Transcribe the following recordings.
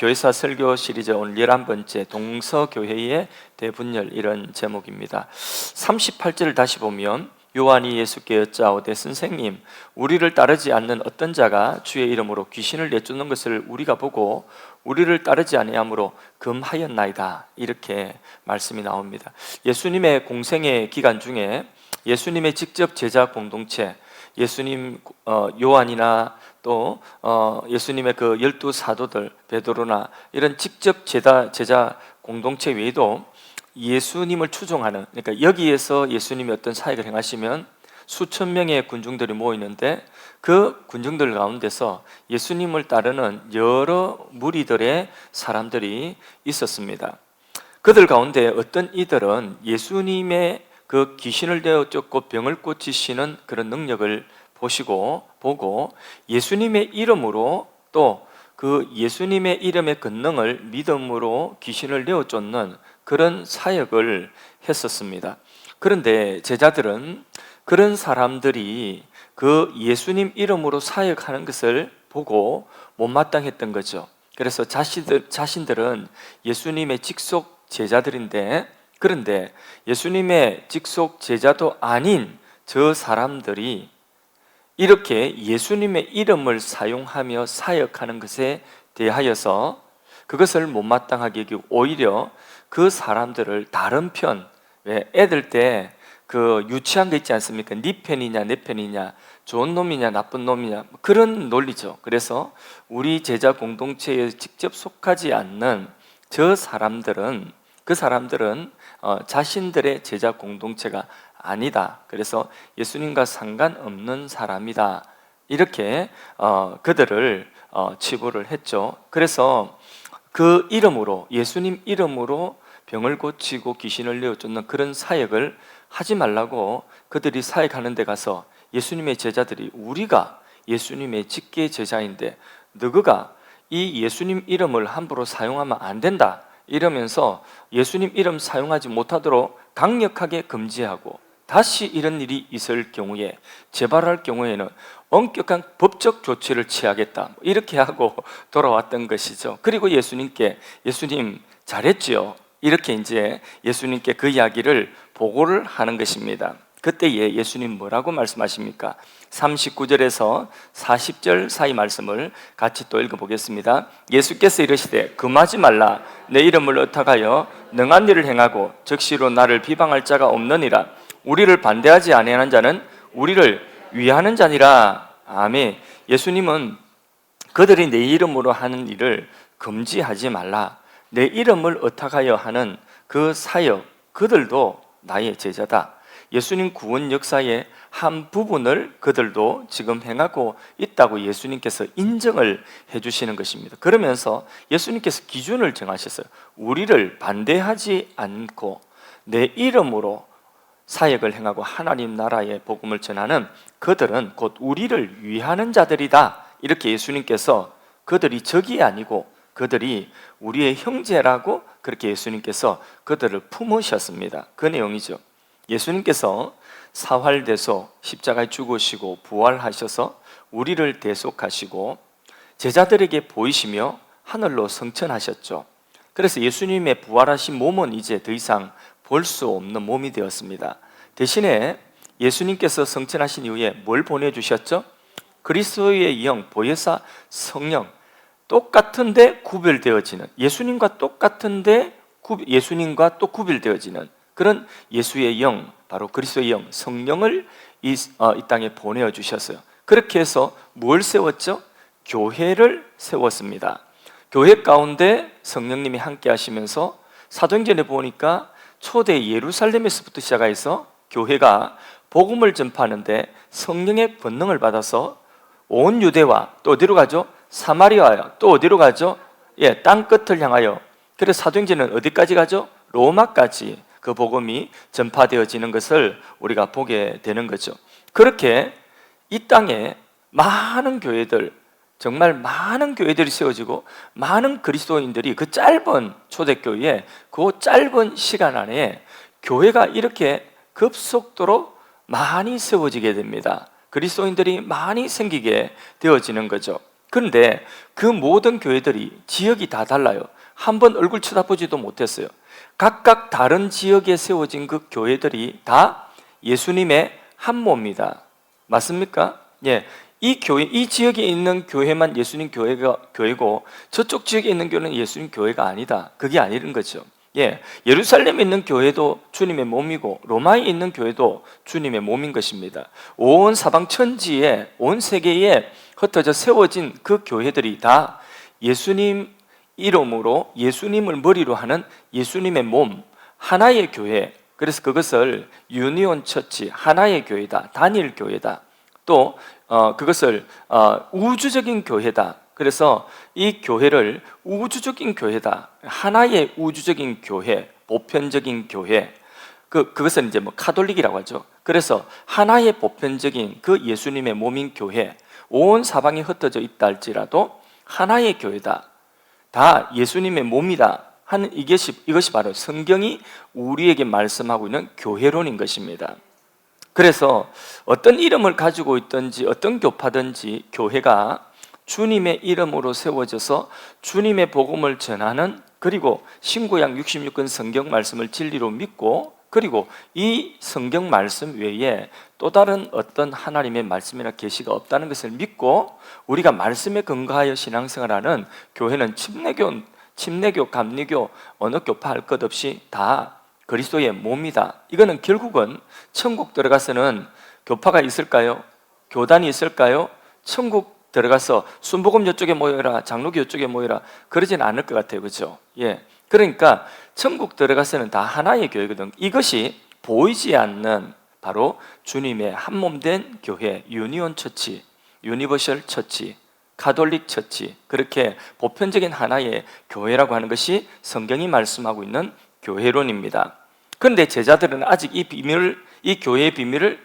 교회사 설교 시리즈 오늘 11번째 동서교회의 대분열, 이런 제목입니다. 38절을 다시 보면 요한이 예수께 여짜오되 선생님, 우리를 따르지 않는 어떤 자가 주의 이름으로 귀신을 내쫓는 것을 우리가 보고 우리를 따르지 아니하므로 금하였나이다, 이렇게 말씀이 나옵니다. 예수님의 공생의 기간 중에 예수님의 직접 제자 공동체, 예수님 요한이나 또 예수님의 그 12사도들 베드로나 이런 직접 제자 공동체 외에도 예수님을 추종하는, 그러니까 여기에서 예수님이 어떤 사역을 행하시면 수천 명의 군중들이 모이는데 그 군중들 가운데서 예수님을 따르는 여러 무리들의 사람들이 있었습니다. 그들 가운데 어떤 이들은 예수님의 그 귀신을 내쫓고 병을 고치시는 그런 능력을 보고 예수님의 이름으로 또 그 예수님의 이름의 권능을 믿음으로 귀신을 내어쫓는 그런 사역을 했었습니다. 그런데 제자들은 그런 사람들이 그 예수님 이름으로 사역하는 것을 보고 못마땅했던 거죠. 그래서 자신들은 예수님의 직속 제자들인데, 그런데 예수님의 직속 제자도 아닌 저 사람들이 이렇게 예수님의 이름을 사용하며 사역하는 것에 대하여서 그것을 못마땅하게 여기고 오히려 그 사람들을 다른 편, 왜 애들 때 그 유치한 거 있지 않습니까? 네 편이냐 내 편이냐, 좋은 놈이냐 나쁜 놈이냐, 그런 논리죠. 그래서 우리 제자 공동체에 직접 속하지 않는 저 사람들은, 그 사람들은 자신들의 제자 공동체가 아니다, 그래서 예수님과 상관없는 사람이다, 이렇게 그들을 치부를 했죠. 그래서 그 이름으로, 예수님 이름으로 병을 고치고 귀신을 내어쫓는 그런 사역을 하지 말라고 그들이 사역하는 데 가서 예수님의 제자들이, 우리가 예수님의 직계 제자인데 너희가 이 예수님 이름을 함부로 사용하면 안 된다, 이러면서 예수님 이름 사용하지 못하도록 강력하게 금지하고, 다시 이런 일이 있을 경우에, 재발할 경우에는 엄격한 법적 조치를 취하겠다, 이렇게 하고 돌아왔던 것이죠. 그리고 예수님께, 예수님 잘했지요, 이렇게 이제 예수님께 그 이야기를 보고를 하는 것입니다. 그때에 예수님 뭐라고 말씀하십니까? 39절에서 40절 사이 말씀을 같이 또 읽어보겠습니다. 예수께서 이르시되 금하지 말라, 내 이름을 의탁하여 능한 일을 행하고 즉시로 나를 비방할 자가 없느니라. 우리를 반대하지 아니하는 자는 우리를 위하는 자니라. 아멘. 예수님은 그들이 내 이름으로 하는 일을 금지하지 말라, 내 이름을 의탁하여 하는 그 사역, 그들도 나의 제자다. 예수님 구원 역사의 한 부분을 그들도 지금 행하고 있다고 예수님께서 인정을 해주시는 것입니다. 그러면서 예수님께서 기준을 정하셨어요. 우리를 반대하지 않고 내 이름으로 사역을 행하고 하나님 나라의 복음을 전하는 그들은 곧 우리를 위하는 자들이다, 이렇게 예수님께서, 그들이 적이 아니고 그들이 우리의 형제라고 그렇게 예수님께서 그들을 품으셨습니다. 그 내용이죠. 예수님께서 사활대속, 십자가에 죽으시고 부활하셔서 우리를 대속하시고 제자들에게 보이시며 하늘로 승천하셨죠. 그래서 예수님의 부활하신 몸은 이제 더 이상 볼 수 없는 몸이 되었습니다. 대신에 예수님께서 승천하신 이후에 뭘 보내주셨죠? 그리스도의 영, 보혜사 성령, 똑같은데 구별되어지는, 예수님과 똑같은데 예수님과 또 구별되어지는 그런 예수의 영, 바로 그리스도의 영, 성령을 이 땅에 보내어 주셨어요. 그렇게 해서 뭘 세웠죠? 교회를 세웠습니다. 교회 가운데 성령님이 함께 하시면서 사도행전에 보니까 초대 예루살렘에서부터 시작해서 교회가 복음을 전파하는데 성령의 권능을 받아서 온 유대와 또 어디로 가죠? 사마리아와 또 어디로 가죠? 땅 끝을 향하여. 그래서 사도행전은 어디까지 가죠? 로마까지 그 복음이 전파되어지는 것을 우리가 보게 되는 거죠. 그렇게 이 땅에 많은 교회들, 정말 많은 교회들이 세워지고 많은 그리스도인들이 그 짧은 초대교회에 그 짧은 시간 안에 교회가 이렇게 급속도로 많이 세워지게 됩니다. 그리스도인들이 많이 생기게 되어지는 거죠. 그런데 그 모든 교회들이 지역이 다 달라요. 한번 얼굴 쳐다보지도 못했어요. 각각 다른 지역에 세워진 그 교회들이 다 예수님의 한 몸이다. 맞습니까? 예. 이 교회, 이 지역에 있는 교회만 예수님 교회고 저쪽 지역에 있는 교회는 예수님 교회가 아니다. 그게 아니는 거죠. 예. 예루살렘에 있는 교회도 주님의 몸이고 로마에 있는 교회도 주님의 몸인 것입니다. 온 사방 천지에, 온 세계에 흩어져 세워진 그 교회들이 다 예수님 이름으로 예수님을 머리로 하는 예수님의 몸, 하나의 교회. 그래서 그것을 유니온 처치, 하나의 교회다, 단일 교회다. 또 그것을 우주적인 교회다. 그래서 이 교회를 우주적인 교회다, 하나의 우주적인 교회, 보편적인 교회. 그것은 이제 뭐 카톨릭이라고 하죠. 그래서 하나의 보편적인 그 예수님의 몸인 교회, 온 사방에 흩어져 있다 할지라도 하나의 교회다, 다 예수님의 몸이다 하는 이것이 바로 성경이 우리에게 말씀하고 있는 교회론인 것입니다. 그래서 어떤 이름을 가지고 있든지 어떤 교파든지 교회가 주님의 이름으로 세워져서 주님의 복음을 전하는, 그리고 신구약 66권 성경 말씀을 진리로 믿고, 그리고 이 성경 말씀 외에 또 다른 어떤 하나님의 말씀이나 계시가 없다는 것을 믿고 우리가 말씀에 근거하여 신앙생활하는 교회는 침례교, 감리교, 어느 교파 할 것 없이 다 그리스도의 몸이다. 이거는 결국은 천국 들어가서는 교파가 있을까요? 교단이 있을까요? 천국 들어가서 순복음 이쪽에 모여라, 장로교 이쪽에 모여라, 그러진 않을 것 같아요. 그렇죠? 예. 그러니까 천국 들어가서는 다 하나의 교회거든. 이것이 보이지 않는 바로 주님의 한 몸 된 교회, 유니온 처치, 유니버셜 처치, 가톨릭 처치, 그렇게 보편적인 하나의 교회라고 하는 것이 성경이 말씀하고 있는 교회론입니다. 그런데 제자들은 아직 이 교회의 비밀을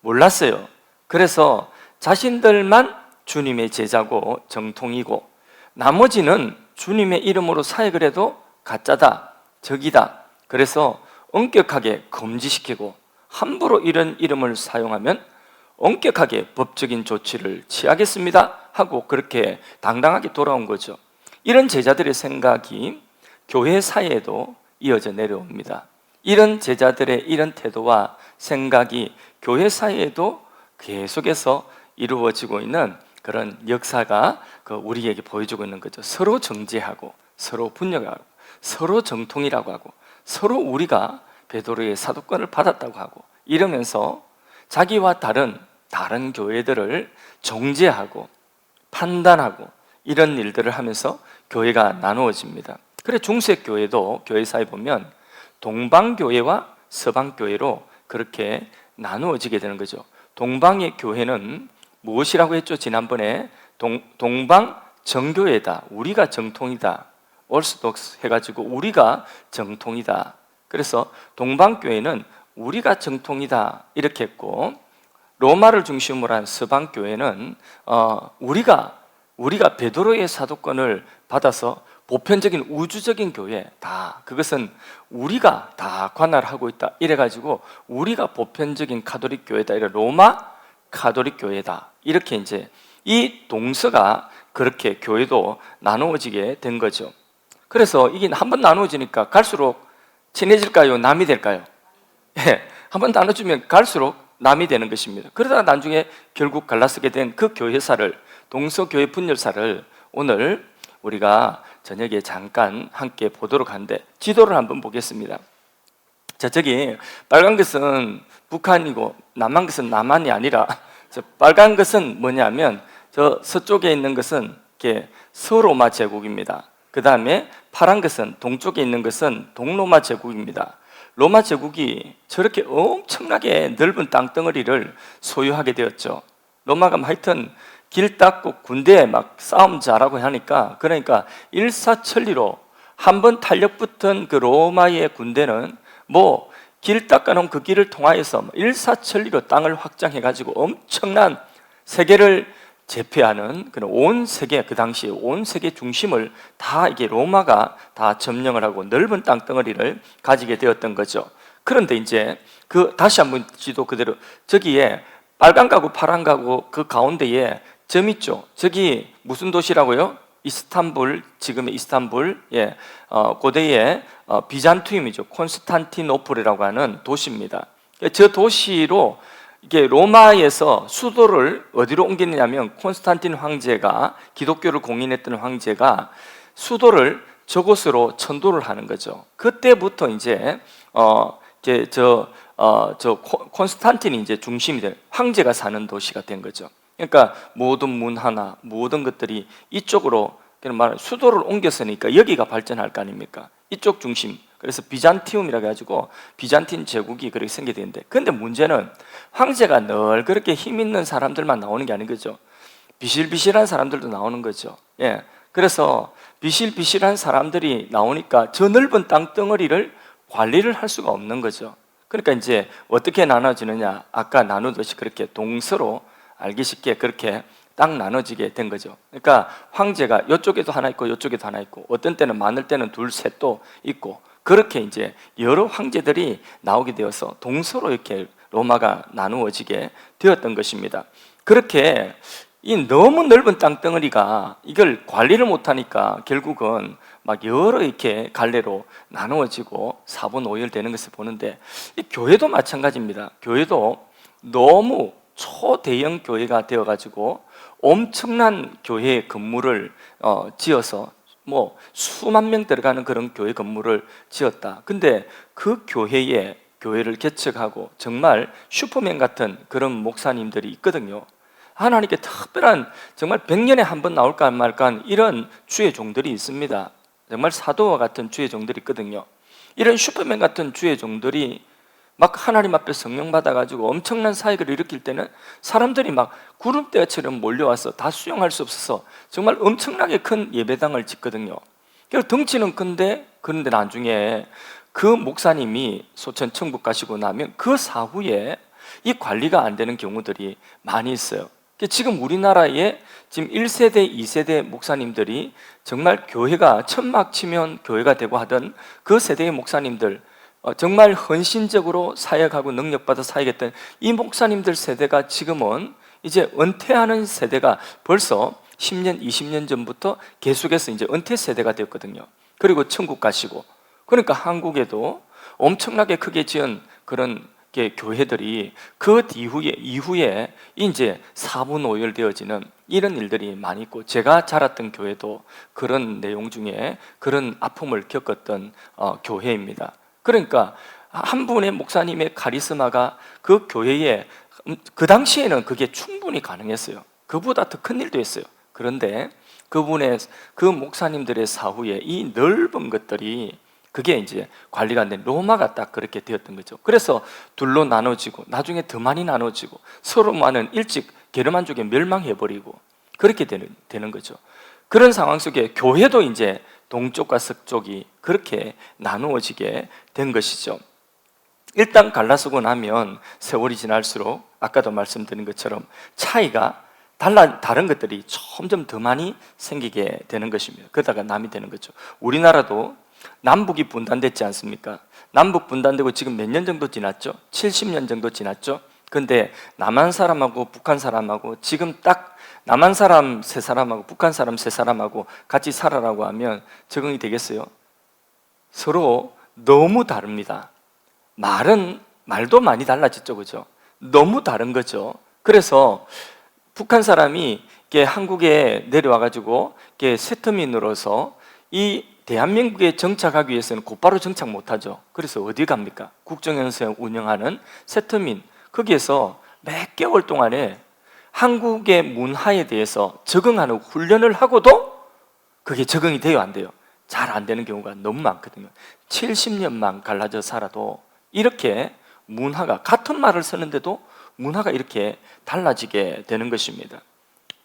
몰랐어요. 그래서 자신들만 주님의 제자고 정통이고 나머지는 주님의 이름으로 사역을 해도 가짜다, 적이다. 그래서 엄격하게 금지시키고 함부로 이런 이름을 사용하면 엄격하게 법적인 조치를 취하겠습니다 하고 그렇게 당당하게 돌아온 거죠. 이런 제자들의 생각이 교회 사이에도 이어져 내려옵니다. 이런 제자들의 이런 태도와 생각이 교회 사이에도 계속해서 이루어지고 있는 그런 역사가 우리에게 보여주고 있는 거죠. 서로 정죄하고 서로 분열하고 서로 정통이라고 하고 서로 우리가 베드로의 사도권을 받았다고 하고 이러면서 자기와 다른 교회들을 정죄하고 판단하고 이런 일들을 하면서 교회가 나누어집니다. 그래 중세 교회도 교회 사이에 보면 동방교회와 서방교회로 그렇게 나누어지게 되는 거죠. 동방의 교회는 무엇이라고 했죠? 지난번에 동방 정교회다, 우리가 정통이다, 올스독스 해가지고 우리가 정통이다. 그래서 동방교회는 우리가 정통이다 이렇게 했고, 로마를 중심으로 한 서방교회는 우리가 베드로의 사도권을 받아서 보편적인 우주적인 교회, 다 그것은 우리가 다 관할하고 있다 이래가지고 우리가 보편적인 가톨릭 교회다, 이래 로마 가톨릭 교회다, 이렇게 이제 이 동서가 그렇게 교회도 나누어지게 된 거죠. 그래서 이게 한번 나누어지니까 갈수록 친해질까요? 남이 될까요? 예, 한번 나눠주면 갈수록 남이 되는 것입니다. 그러다가 나중에 결국 갈라서게 된 그 교회사를, 동서교회 분열사를 오늘 우리가 저녁에 잠깐 함께 보도록 하는데, 지도를 한번 보겠습니다. 자, 저기 빨간 것은 북한이고 남한 것은 남한이 아니라, 저 빨간 것은 뭐냐면 저 서쪽에 있는 것은 이렇게 서로마 제국입니다. 그 다음에 파란 것은, 동쪽에 있는 것은 동로마 제국입니다. 로마 제국이 저렇게 엄청나게 넓은 땅덩어리를 소유하게 되었죠. 로마가 하여튼 길 닦고 군대에 막 싸움 잘하고 하니까, 그러니까 일사천리로 한번 탄력 붙은 그 로마의 군대는 뭐 길 닦아놓은 그 길을 통하여서 일사천리로 땅을 확장해가지고 엄청난 세계를 제패하는 그런 온 세계, 그 당시에 온 세계 중심을 다 이게 로마가 다 점령을 하고 넓은 땅덩어리를 가지게 되었던 거죠. 그런데 이제 다시 한번 지도 그대로, 저기에 빨간 가구 파란 가구 그 가운데에 있죠. 저기 무슨 도시라고요? 이스탄불, 지금의 이스탄불, 고대의 비잔티움이죠. 콘스탄티노플이라고 하는 도시입니다. 저 도시로 이게 로마에서 수도를 어디로 옮겼냐면 콘스탄틴 황제가, 기독교를 공인했던 황제가 수도를 저곳으로 천도를 하는 거죠. 그때부터 이제 콘스탄틴이 이제 중심이 된, 황제가 사는 도시가 된 거죠. 그러니까 모든 문화나 모든 것들이 이쪽으로, 그런 말 수도를 옮겼으니까 여기가 발전할 거 아닙니까? 이쪽 중심. 그래서 비잔티움이라 해가지고 비잔틴 제국이 그렇게 생기게 되는데, 그런데 문제는 황제가 늘 그렇게 힘 있는 사람들만 나오는 게 아닌 거죠. 비실비실한 사람들도 나오는 거죠. 그래서 비실비실한 사람들이 나오니까 저 넓은 땅덩어리를 관리를 할 수가 없는 거죠. 그러니까 이제 어떻게 나눠지느냐, 아까 나누듯이 그렇게 동서로 알기 쉽게 그렇게 딱 나눠지게 된 거죠. 그러니까 황제가 이쪽에도 하나 있고 이쪽에도 하나 있고, 어떤 때는 많을 때는 둘, 셋도 있고, 그렇게 이제 여러 황제들이 나오게 되어서 동서로 이렇게 로마가 나누어지게 되었던 것입니다. 그렇게 이 너무 넓은 땅덩어리가 이걸 관리를 못하니까 결국은 막 여러 이렇게 갈래로 나누어지고 4분 5일 되는 것을 보는데, 이 교회도 마찬가지입니다. 교회도 너무 초대형 교회가 되어가지고 엄청난 교회 건물을 지어서 뭐 수만 명 들어가는 그런 교회 건물을 지었다. 근데 그 교회를 개척하고 정말 슈퍼맨 같은 그런 목사님들이 있거든요. 하나님께 특별한, 정말 100년에 한 번 나올까 말까 이런 주의 종들이 있습니다. 정말 사도와 같은 주의 종들이 있거든요. 이런 슈퍼맨 같은 주의 종들이 막 하나님 앞에 성령 받아가지고 엄청난 사역을 일으킬 때는 사람들이 막 구름대처럼 몰려와서 다 수용할 수 없어서 정말 엄청나게 큰 예배당을 짓거든요. 그리고 덩치는 큰데, 그런데 나중에 그 목사님이 소천 천국 가시고 나면 그 사후에 이 관리가 안 되는 경우들이 많이 있어요. 지금 우리나라에 지금 1세대, 2세대 목사님들이 정말 교회가 천막 치면 교회가 되고 하던 그 세대의 목사님들, 정말 헌신적으로 사역하고 능력받아 사역했던 이 목사님들 세대가 지금은 이제 은퇴하는 세대가 벌써 10년, 20년 전부터 계속해서 이제 은퇴 세대가 되었거든요. 그리고 천국 가시고, 그러니까 한국에도 엄청나게 크게 지은 그런 교회들이 그 이후에 이제 4분 5열 되어지는 이런 일들이 많이 있고, 제가 자랐던 교회도 그런 내용 중에 그런 아픔을 겪었던 교회입니다. 그러니까 한 분의 목사님의 카리스마가 그 교회에, 그 당시에는 그게 충분히 가능했어요. 그보다 더 큰 일도 했어요. 그런데 그 목사님들의 사후에 이 넓은 것들이, 그게 이제 관리가 안 된 로마가 딱 그렇게 되었던 거죠. 그래서 둘로 나눠지고 나중에 더 많이 나눠지고 서로만은 일찍 게르만족에 멸망해버리고 그렇게 되는 거죠. 그런 상황 속에 교회도 이제 동쪽과 서쪽이 그렇게 나누어지게 된 것이죠. 일단 갈라서고 나면 세월이 지날수록 아까도 말씀드린 것처럼 차이가 다른 것들이 점점 더 많이 생기게 되는 것입니다. 그러다가 남이 되는 거죠. 우리나라도 남북이 분단됐지 않습니까? 남북 분단되고 지금 몇 년 정도 지났죠? 70년 정도 지났죠? 근데 남한 사람하고 북한 사람하고 지금 딱 남한 사람 3사람하고 북한 사람 3사람하고 같이 살아라고 하면 적응이 되겠어요? 서로 너무 다릅니다. 말도 많이 달라졌죠, 그죠? 너무 다른 거죠. 그래서 북한 사람이 한국에 내려와가지고 세터민으로서 이 대한민국에 정착하기 위해서는 곧바로 정착 못하죠. 그래서 어디 갑니까? 국정연수원 운영하는 세터민, 거기에서 몇 개월 동안에 한국의 문화에 대해서 적응하는 훈련을 하고도 그게 적응이 돼요, 안 돼요? 잘 안 되는 경우가 너무 많거든요. 70년만 갈라져 살아도 이렇게 문화가, 같은 말을 쓰는데도 문화가 이렇게 달라지게 되는 것입니다.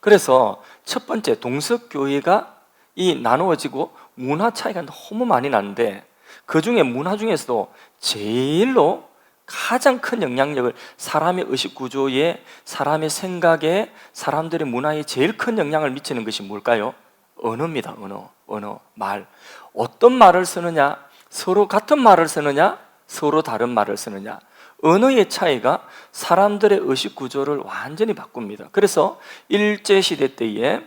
그래서 첫 번째, 동서교회가 이 나누어지고 문화 차이가 너무 많이 나는데, 그 중에 문화 중에서도 제일로 가장 큰 영향력을, 사람의 의식 구조에, 사람의 생각에, 사람들의 문화에 제일 큰 영향을 미치는 것이 뭘까요? 언어입니다. 언어, 말. 어떤 말을 쓰느냐, 서로 같은 말을 쓰느냐, 서로 다른 말을 쓰느냐. 언어의 차이가 사람들의 의식 구조를 완전히 바꿉니다. 그래서 일제시대 때에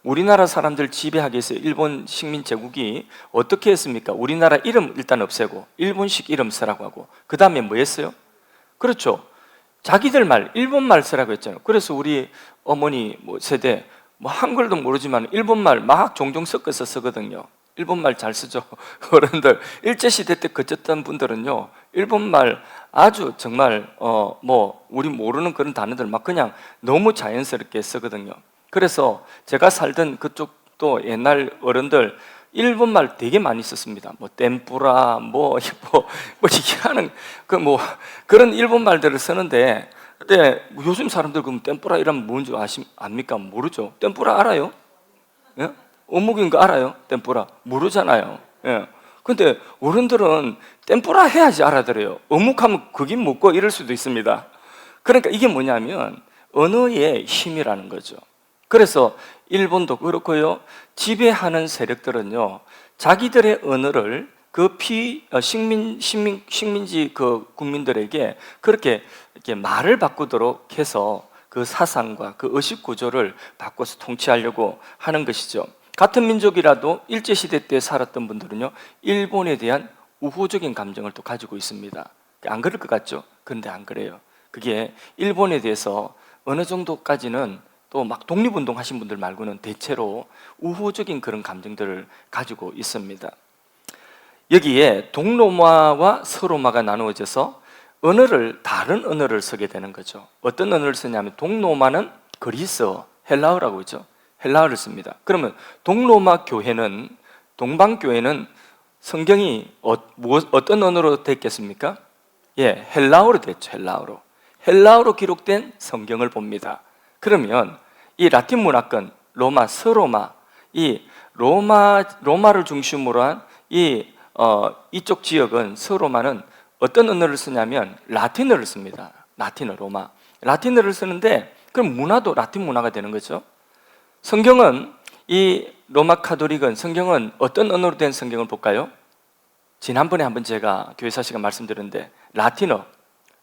우리나라 사람들 지배하기 위해서 일본 식민 제국이 어떻게 했습니까? 우리나라 이름 일단 없애고 일본식 이름 쓰라고 하고, 그 다음에 뭐 했어요? 그렇죠, 자기들 말, 일본 말 쓰라고 했잖아요. 그래서 우리 어머니 세대 한글도 모르지만 일본 말 막 종종 섞어서 쓰거든요. 일본 말 잘 쓰죠. 어른들 일제시대 때 거쳤던 분들은요, 일본 말 아주 정말 우리 모르는 그런 단어들 막 그냥 너무 자연스럽게 쓰거든요. 그래서 제가 살던 그쪽도 옛날 어른들 일본 말 되게 많이 썼습니다. 템뿌라 희한한 그런 일본 말들을 쓰는데, 근데 요즘 사람들 그럼 템뿌라 이러면 뭔지 압니까? 모르죠. 템뿌라 알아요? 예? 어묵인 거 알아요? 템뿌라 모르잖아요. 예. 근데 어른들은 템뿌라 해야지 알아들어요. 어묵하면 그게 먹고 이럴 수도 있습니다. 그러니까 이게 뭐냐면 언어의 힘이라는 거죠. 그래서 일본도 그렇고요, 지배하는 세력들은요, 자기들의 언어를 식민지 그 국민들에게 그렇게 이렇게 말을 바꾸도록 해서 그 사상과 그 의식 구조를 바꿔서 통치하려고 하는 것이죠. 같은 민족이라도 일제시대 때 살았던 분들은요, 일본에 대한 우호적인 감정을 또 가지고 있습니다. 안 그럴 것 같죠? 그런데 안 그래요. 그게 일본에 대해서 어느 정도까지는 또 막 독립운동 하신 분들 말고는 대체로 우호적인 그런 감정들을 가지고 있습니다. 여기에 동로마와 서로마가 나누어져서 다른 언어를 쓰게 되는 거죠. 어떤 언어를 쓰냐면 동로마는 그리스어, 헬라어라고 있죠. 헬라어를 씁니다. 그러면 동로마 교회는, 동방교회는 성경이 어떤 언어로 됐겠습니까? 예, 헬라어로 됐죠. 헬라어로 기록된 성경을 봅니다. 그러면 이 라틴 문화권, 로마, 서로마, 이 로마를 중심으로 한 이쪽 지역은, 서로마는 어떤 언어를 쓰냐면 라틴어를 씁니다. 로마. 라틴어를 쓰는데 그럼 문화도 라틴 문화가 되는 거죠. 성경은, 이 로마 카톨릭은 성경은 어떤 언어로 된 성경을 볼까요? 지난번에 한번 제가 교회사 시간 말씀드렸는데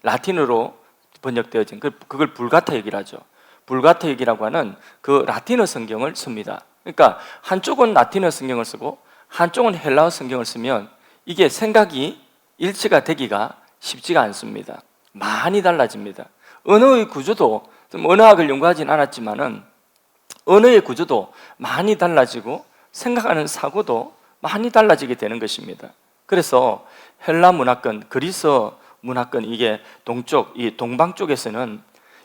라틴어로 번역되어진 그걸 불가타 얘기를 하죠. 불가타 얘기라고 하는 그 라틴어 성경을 씁니다. 그러니까 한쪽은 라틴어 성경을 쓰고 한쪽은 헬라어 성경을 쓰면 이게 생각이 일치가 되기가 쉽지가 않습니다. 많이 달라집니다. 언어의 구조도, 좀 언어학을 연구하진 않았지만은 언어의 구조도 많이 달라지고 생각하는 사고도 많이 달라지게 되는 것입니다. 그래서 헬라 문화권, 그리스 문화권, 이게 동쪽, 이 동방 쪽에서는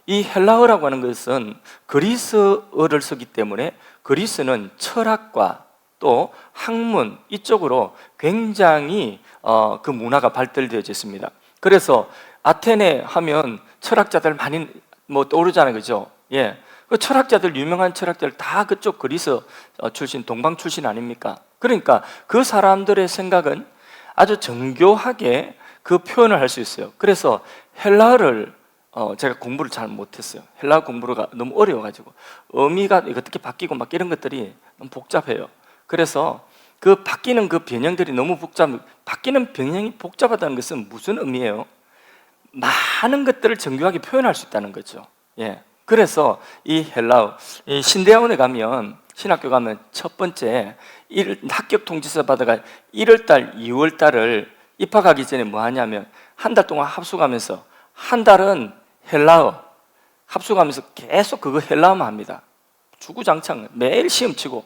이 헬라어라고 하는 것은 그리스어를 쓰기 때문에 그리스는 철학과 또 학문 이쪽으로 굉장히 그 문화가 발달되어져 있습니다. 그래서 아테네 하면 철학자들 많이 떠오르잖아요, 그죠? 예, 그 철학자들, 유명한 철학자들 다 그쪽 그리스 출신, 동방 출신 아닙니까? 그러니까 그 사람들의 생각은 아주 정교하게 그 표현을 할 수 있어요. 그래서 헬라어를 제가 공부를 잘 못했어요. 헬라어 공부가 너무 어려워가지고 의미가 어떻게 바뀌고 막 이런 것들이 너무 복잡해요. 그래서 그 바뀌는 그 변형들이 너무 바뀌는 변형이 복잡하다는 것은 무슨 의미예요? 많은 것들을 정교하게 표현할 수 있다는 거죠. 예. 그래서 이 헬라어, 이 신대학원에 가면, 신학교 가면 첫 번째 합격 통지서 받아가 1월달, 2월달을 입학하기 전에 뭐 하냐면 한 달 동안 합숙하면서, 한 달은 헬라어 합숙하면서 계속 그거 헬라어만 합니다. 주구장창 매일 시험 치고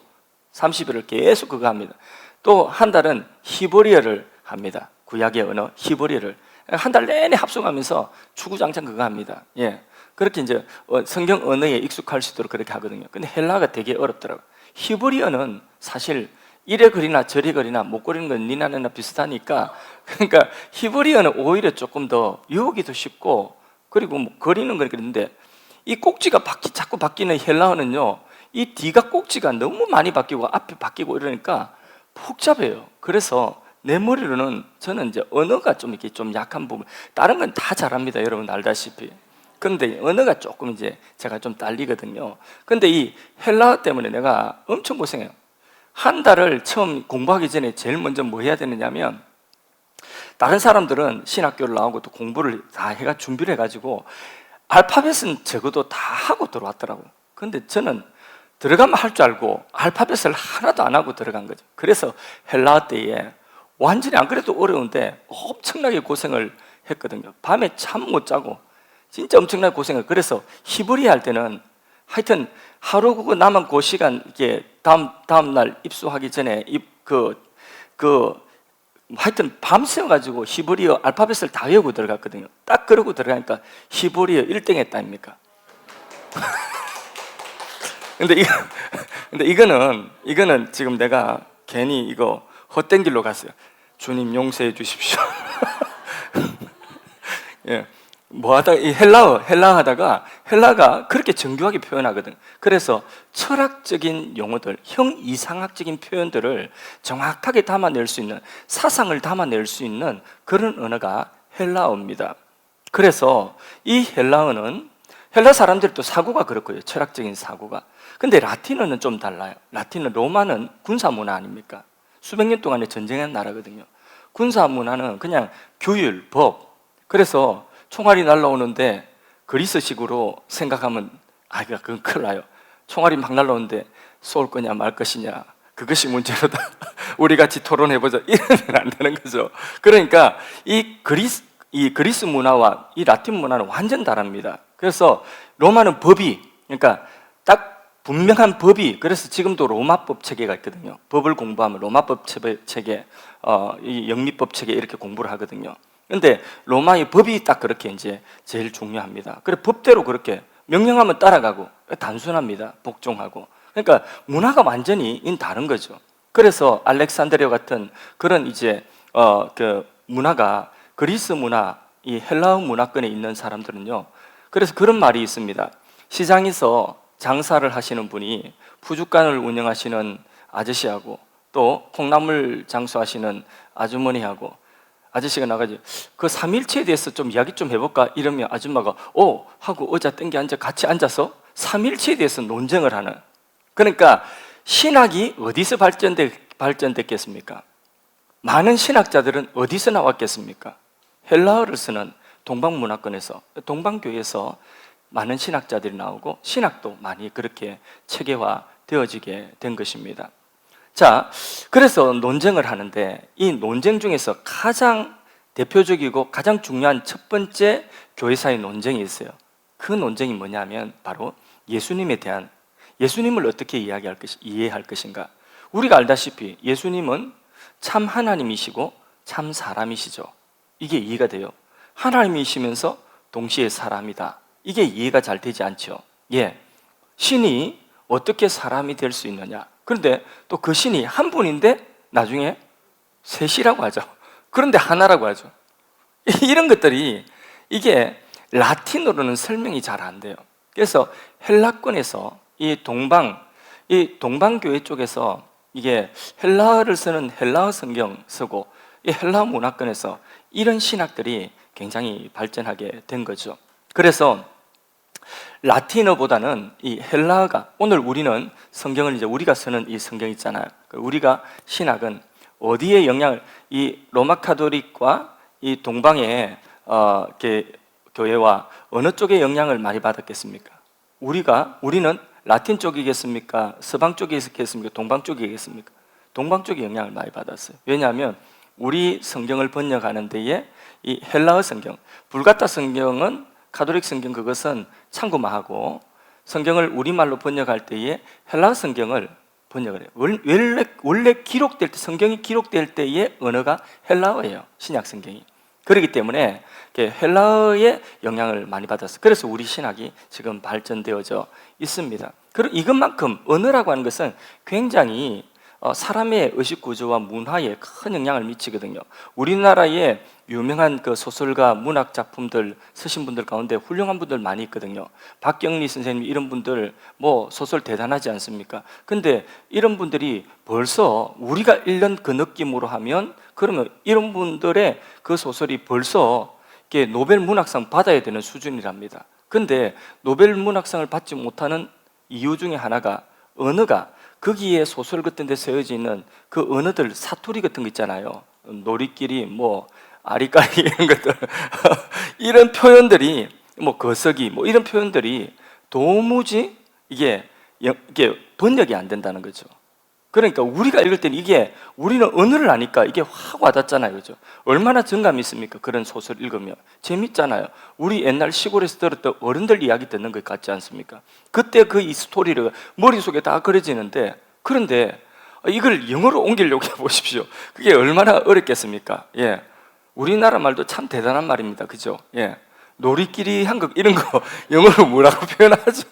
30일을 계속 그거 합니다. 또 한 달은 히브리어를 합니다. 구약의 언어 히브리어를 한 달 내내 합숙하면서 주구장창 그거 합니다. 예. 그렇게 이제 성경 언어에 익숙할 수 있도록 그렇게 하거든요. 근데 헬라어가 되게 어렵더라고요. 히브리어는 사실 이래 그리나 저래 그리나 못 그리는 건 니나나 비슷하니까, 그러니까 히브리어는 오히려 조금 더 외우기도 쉽고, 그리고 그리는 건 그런데 이 꼭지가 자꾸 바뀌는 헬라어는요, 이 뒤가 꼭지가 너무 많이 바뀌고 앞에 바뀌고 이러니까 복잡해요. 그래서 내 머리로는 저는 이제 언어가 좀 이렇게 좀 약한 부분, 다른 건 다 잘합니다. 여러분 알다시피. 그런데 언어가 조금 이제 제가 좀 딸리거든요. 근데 이 헬라어 때문에 내가 엄청 고생해요. 한 달을 처음 공부하기 전에 제일 먼저 뭐 해야 되느냐면 다른 사람들은 신학교를 나오고 또 공부를 다 해가 준비를 해가지고 알파벳은 적어도 다 하고 들어왔더라고요. 근데 저는 들어가면 할 줄 알고 알파벳을 하나도 안 하고 들어간 거죠. 그래서 헬라어 때에 완전히 안 그래도 어려운데 엄청나게 고생을 했거든요. 밤에 잠 못 자고 진짜 엄청나게 고생을. 그래서 히브리어 할 때는 하여튼 하루 그거 남은 그 시간 이게 다음 날 입수하기 전에 하여튼 밤새가지고 히브리어 알파벳을 다 외우고 들어갔거든요. 딱 그러고 들어가니까 히브리어 1등 했다 아닙니까? 근데 이거는 지금 내가 괜히 이거 헛된 길로 갔어요. 주님 용서해 주십시오. 예. 이 헬라어 하다가 헬라가 그렇게 정교하게 표현하거든. 그래서 철학적인 용어들, 형이상학적인 표현들을 정확하게 담아낼 수 있는, 사상을 담아낼 수 있는 그런 언어가 헬라어입니다. 그래서 이 헬라어는 헬라 사람들도 사고가 그렇고요. 철학적인 사고가. 근데 라틴어는 좀 달라요. 라틴어, 로마는 군사 문화 아닙니까? 수백 년 동안에 전쟁한 나라거든요. 군사 문화는 그냥 규율, 법. 그래서 총알이 날라오는데 그리스식으로 생각하면 그건 큰일 나요. 총알이 막 날라오는데 쏠 거냐 말 것이냐, 그것이 문제로다. 우리 같이 토론해보자. 이러면 안 되는 거죠. 그러니까 이 그리스 문화와 이 라틴 문화는 완전 다릅니다. 그래서 로마는 법이, 그러니까 딱 분명한 법이, 그래서 지금도 로마법 체계가 있거든요. 법을 공부하면 로마법 체계, 이 영미법 체계 이렇게 공부를 하거든요. 근데 로마의 법이 딱 그렇게 이제 제일 중요합니다. 그래 법대로 그렇게 명령하면 따라가고 단순합니다. 복종하고. 그러니까 문화가 완전히 다른 거죠. 그래서 알렉산드리아 같은 그런 이제 그 문화가 그리스 문화, 이 헬라어 문화권에 있는 사람들은요. 그래서 그런 말이 있습니다. 시장에서 장사를 하시는 분이 푸주간을 운영하시는 아저씨하고 또 콩나물 장수하시는 아주머니하고 아저씨가 나가지 그 삼일체에 대해서 좀 이야기 좀 해볼까? 이러면 아줌마가 하고 의자 땡겨 앉아 같이 앉아서 삼일체에 대해서 논쟁을 하는. 그러니까 신학이 어디서 발전됐겠습니까? 많은 신학자들은 어디서 나왔겠습니까? 헬라어를 쓰는 동방문화권에서, 동방교회에서 많은 신학자들이 나오고 신학도 많이 그렇게 체계화 되어지게 된 것입니다. 자, 그래서 논쟁을 하는데 이 논쟁 중에서 가장 대표적이고 가장 중요한 첫 번째 교회사의 논쟁이 있어요. 그 논쟁이 뭐냐면 바로 예수님을 어떻게 이해할 것인가. 우리가 알다시피 예수님은 참 하나님이시고 참 사람이시죠. 이게 이해가 돼요. 하나님이시면서 동시에 사람이다. 이게 이해가 잘 되지 않죠. 신이 어떻게 사람이 될 수 있느냐. 그런데 또 그 신이 한 분인데 나중에 셋이라고 하죠. 그런데 하나라고 하죠. 이런 것들이 이게 라틴어로는 설명이 잘 안 돼요. 그래서 헬라권에서 이 동방교회 쪽에서 이게 헬라어를 쓰는 헬라어 성경 쓰고 이 헬라어 문화권에서 이런 신학들이 굉장히 발전하게 된 거죠. 그래서 라틴어보다는 이 헬라어가, 오늘 우리는 성경을 이제 우리가 쓰는 이 성경 있잖아요. 우리가 신학은 어디에 영향을, 이 로마 카톨릭과 이 동방의 교회와 어느 쪽에 영향을 많이 받았겠습니까? 우리는 라틴 쪽이겠습니까? 서방 쪽이겠습니까? 동방 쪽이겠습니까? 동방 쪽에 영향을 많이 받았어요. 왜냐하면 우리 성경을 번역하는 데에 이 헬라어 성경, 불가타 성경은 가톨릭 성경 그것은 참고만 하고 성경을 우리말로 번역할 때에 헬라어 성경을 번역을 해요. 원래 기록될 때, 성경이 기록될 때의 언어가 헬라어예요. 신약 성경이. 그렇기 때문에 헬라어의 영향을 많이 받았어요. 그래서 우리 신학이 지금 발전되어져 있습니다. 그리고 이것만큼 언어라고 하는 것은 굉장히 사람의 의식 구조와 문화에 큰 영향을 미치거든요. 우리나라에 유명한 그 소설가, 문학 작품들 쓰신 분들 가운데 훌륭한 분들 많이 있거든요. 박경리 선생님 이런 분들 뭐 소설 대단하지 않습니까? 근데 이런 분들이 벌써 우리가 읽는 그 느낌으로 하면 그러면 이런 분들의 그 소설이 벌써 노벨 문학상 받아야 되는 수준이랍니다. 근데 노벨 문학상을 받지 못하는 이유 중에 하나가 언어가, 거기에 소설 같은 데 쓰여져 있는 그 언어들, 사투리 같은 거 있잖아요. 놀이끼리 아리까리 이런 것들 이런 표현들이 뭐 거석이 뭐 이런 표현들이 도무지 이게 번역이 안 된다는 거죠. 그러니까 우리가 읽을 때는 이게 우리는 언어를 아니까 이게 확 와닿잖아요, 그죠? 얼마나 정감이 있습니까? 그런 소설 읽으면 재밌잖아요. 우리 옛날 시골에서 들었던 어른들 이야기 듣는 것 같지 않습니까? 그때 그 이 스토리를 머릿속에 다 그려지는데, 그런데 이걸 영어로 옮기려고 해보십시오. 그게 얼마나 어렵겠습니까? 예, 우리나라 말도 참 대단한 말입니다, 그죠? 예, 놀이끼리 한국 이런 거 영어로 뭐라고 표현하죠?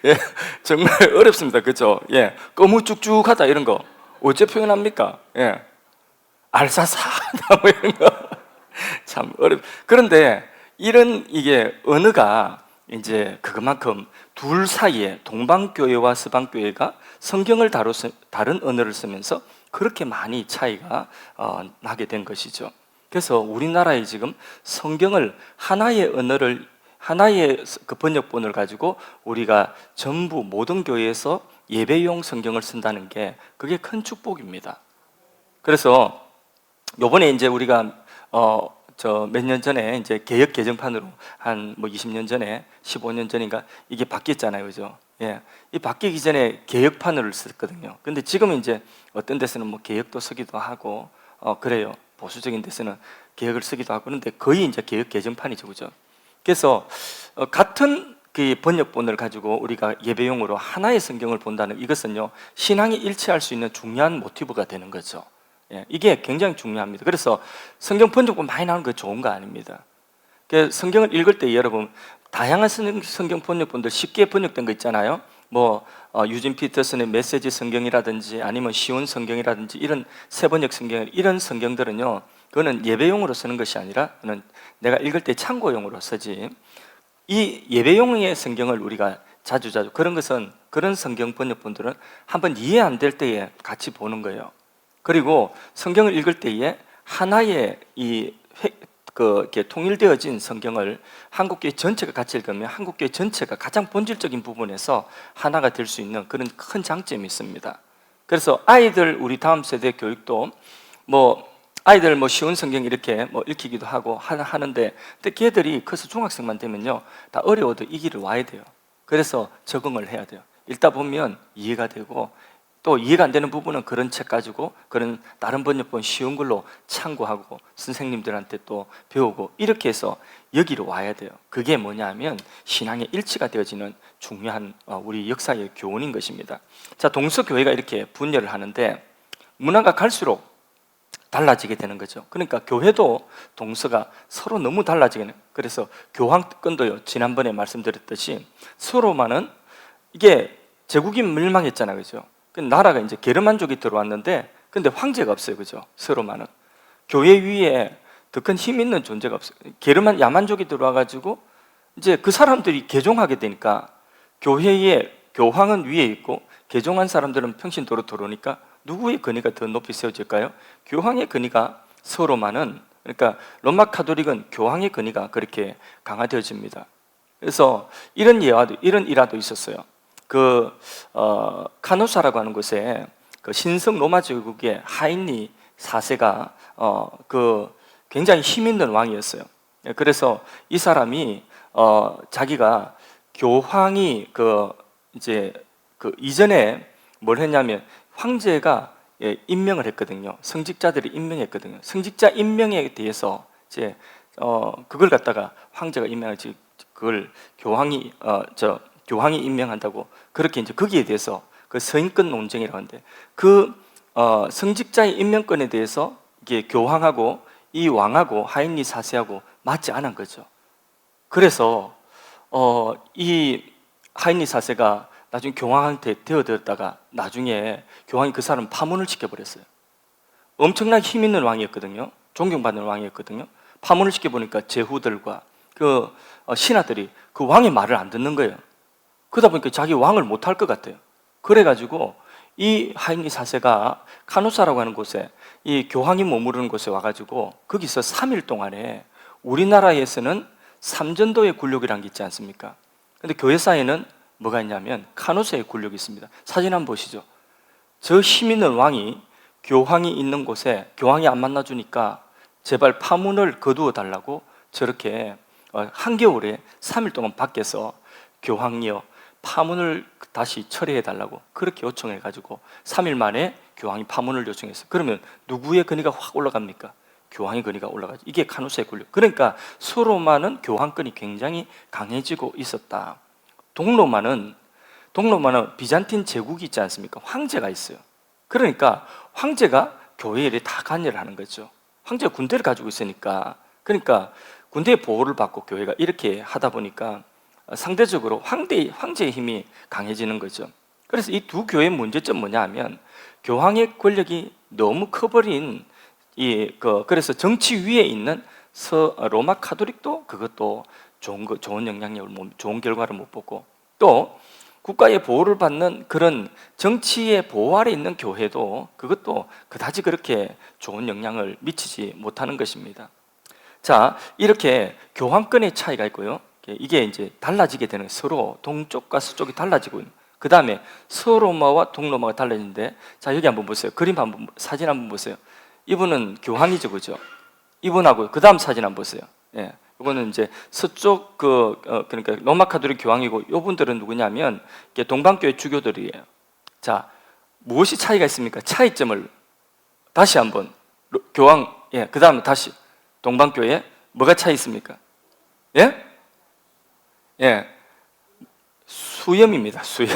예, 정말 어렵습니다. 그죠? 예, 거무쭉쭉하다 이런 거 어째 표현합니까? 예, 알싸싸하다 뭐 이런 거 참 그런데 이런 이게 언어가 이제 그만큼 둘 사이에 동방교회와 서방교회가 성경을 다른 언어를 쓰면서 그렇게 많이 차이가 나게 된 것이죠. 그래서 우리나라에 지금 성경을 하나의 언어를 하나의 그 번역본을 가지고 우리가 전부 모든 교회에서 예배용 성경을 쓴다는 게 그게 큰 축복입니다. 그래서 요번에 이제 우리가 저 몇 년 전에 이제 개역 개정판으로 한 뭐 20년 전에 15년 전인가 이게 바뀌었잖아요, 그죠? 예, 이 바뀌기 전에 개역판을 썼거든요. 근데 지금은 이제 어떤 데서는 뭐 개역도 쓰기도 하고 그래요. 보수적인 데서는 개역을 쓰기도 하고 그런데 거의 이제 개역 개정판이죠, 그죠? 그래서 같은 그 번역본을 가지고 우리가 예배용으로 하나의 성경을 본다는 이것은요, 신앙이 일치할 수 있는 중요한 모티브가 되는 거죠. 예, 이게 굉장히 중요합니다. 그래서 성경 번역본 많이 나오는 거 좋은 거 아닙니다. 성경을 읽을 때 여러분 다양한 성경 번역본들 쉽게 번역된 거 있잖아요. 뭐 유진 피터슨의 메시지 성경이라든지 아니면 쉬운 성경이라든지 이런 새번역 성경, 이런 성경들은요, 그거는 예배용으로 쓰는 것이 아니라 그는 내가 읽을 때 참고용으로 쓰지. 이 예배용의 성경을 우리가 자주 그런 것은 그런 성경 번역본들은 한번 이해 안 될 때에 같이 보는 거예요. 그리고 성경을 읽을 때에 하나의 이렇게 통일되어진 성경을 한국교회 전체가 같이 읽으면 한국교회 전체가 가장 본질적인 부분에서 하나가 될 수 있는 그런 큰 장점이 있습니다. 그래서 아이들 우리 다음 세대 교육도 뭐 아이들 뭐 쉬운 성경 이렇게 뭐 읽히기도 하고 하는데, 근데 걔들이 커서 중학생만 되면요 다 어려워도 이 길을 와야 돼요. 그래서 적응을 해야 돼요. 읽다 보면 이해가 되고 또 이해가 안 되는 부분은 그런 책 가지고 그런 다른 번역본 쉬운 걸로 참고하고 선생님들한테 또 배우고 이렇게 해서 여기로 와야 돼요. 그게 뭐냐면 신앙의 일치가 되어지는 중요한 우리 역사의 교훈인 것입니다. 자, 동서교회가 이렇게 분열을 하는데 문화가 갈수록 달라지게 되는 거죠. 그러니까 교회도 동서가 서로 너무 달라지게 되는, 그래서 교황권도요, 지난번에 말씀드렸듯이 서로만은 이게 제국이 멸망했잖아요, 그죠? 나라가 이제 게르만족이 들어왔는데 근데 황제가 없어요, 그죠? 서로만은 교회 위에 더 큰 힘 있는 존재가 없어요. 게르만 야만족이 들어와가지고 이제 그 사람들이 개종하게 되니까 교회에 교황은 위에 있고 개종한 사람들은 평신도로 들어오니까 누구의 권위가 더 높이 세워질까요? 교황의 권위가 서로만은, 그러니까 로마 카톨릭은 교황의 권위가 그렇게 강화되어집니다. 그래서 이런 일화도 있었어요. 카노사라고 하는 곳에 그 신성 로마 제국의 하인리 4세가 굉장히 힘 있는 왕이었어요. 그래서 이 사람이 자기가 교황이 이전에 뭘 했냐면 황제가 임명을 했거든요. 성직자들이 임명했거든요. 성직자 임명에 대해서 이제 그걸 갖다가 황제가 임명하지, 그걸 교황이 임명한다고, 그렇게 이제 거기에 대해서 그 서인권 논쟁이라고 하는데 성직자의 임명권에 대해서 이게 교황하고 이 왕하고 하인리 4세하고 맞지 않은 거죠. 그래서 이 하인리 4세가 나중에 교황한테 되어들었다가 나중에 교황이 그 사람 파문을 시켜버렸어요. 엄청나게 힘 있는 왕이었거든요. 존경받는 왕이었거든요. 파문을 시켜보니까 제후들과 그 신하들이 그 왕의 말을 안 듣는 거예요. 그러다 보니까 자기 왕을 못할 것 같아요. 그래가지고 이 하인리 4세가 카노사라고 하는 곳에, 이 교황이 머무르는 곳에 와가지고 거기서 3일 동안에 우리나라에서는 삼전도의 굴욕이라는 게 있지 않습니까? 근데 교회사에는 뭐가 있냐면 카노사의 굴욕이 있습니다. 사진 한번 보시죠. 저 힘 있는 왕이 교황이 있는 곳에 교황이 안 만나주니까 제발 파문을 거두어 달라고 저렇게 한겨울에 3일 동안 밖에서 교황이여 파문을 다시 처리해 달라고 그렇게 요청해 가지고 3일 만에 교황이 파문을 요청했어요. 그러면 누구의 권위가 확 올라갑니까? 교황의 권위가 올라가죠. 이게 카누스의 권력. 그러니까 서로마는 교황권이 굉장히 강해지고 있었다. 동로마는 비잔틴 제국이 있지 않습니까? 황제가 있어요. 그러니까 황제가 교회에 다 관여를 하는 거죠. 황제가 군대를 가지고 있으니까, 그러니까 군대의 보호를 받고 교회가 이렇게 하다 보니까 상대적으로 황제의 힘이 강해지는 거죠. 그래서 이 두 교회의 문제점 뭐냐 하면 교황의 권력이 너무 커버린 그래서 정치 위에 있는 로마 카톨릭도 그것도 좋은 영향력을 좋은 결과를 못 보고, 또 국가의 보호를 받는 그런 정치의 보호 아래 있는 교회도 그것도 그다지 그렇게 좋은 영향을 미치지 못하는 것입니다. 자, 이렇게 교황권의 차이가 있고요. 이게 이제 달라지게 되는 거예요. 서로 동쪽과 서쪽이 달라지고 있는. 그 다음에 서로마와 동로마가 달라지는데, 자, 여기 한번 보세요. 사진 한번 보세요. 이분은 교황이죠, 그죠? 이분하고 그 다음 사진 한번 보세요. 예. 이거는 이제 서쪽 그러니까 로마 카톨릭 교황이고, 이분들은 누구냐면 동방교회 주교들이에요. 자, 무엇이 차이가 있습니까? 차이점을 다시 한번 교황, 예, 그 다음에 다시 동방교회 뭐가 차이 있습니까? 예? 예, 수염입니다. 수염.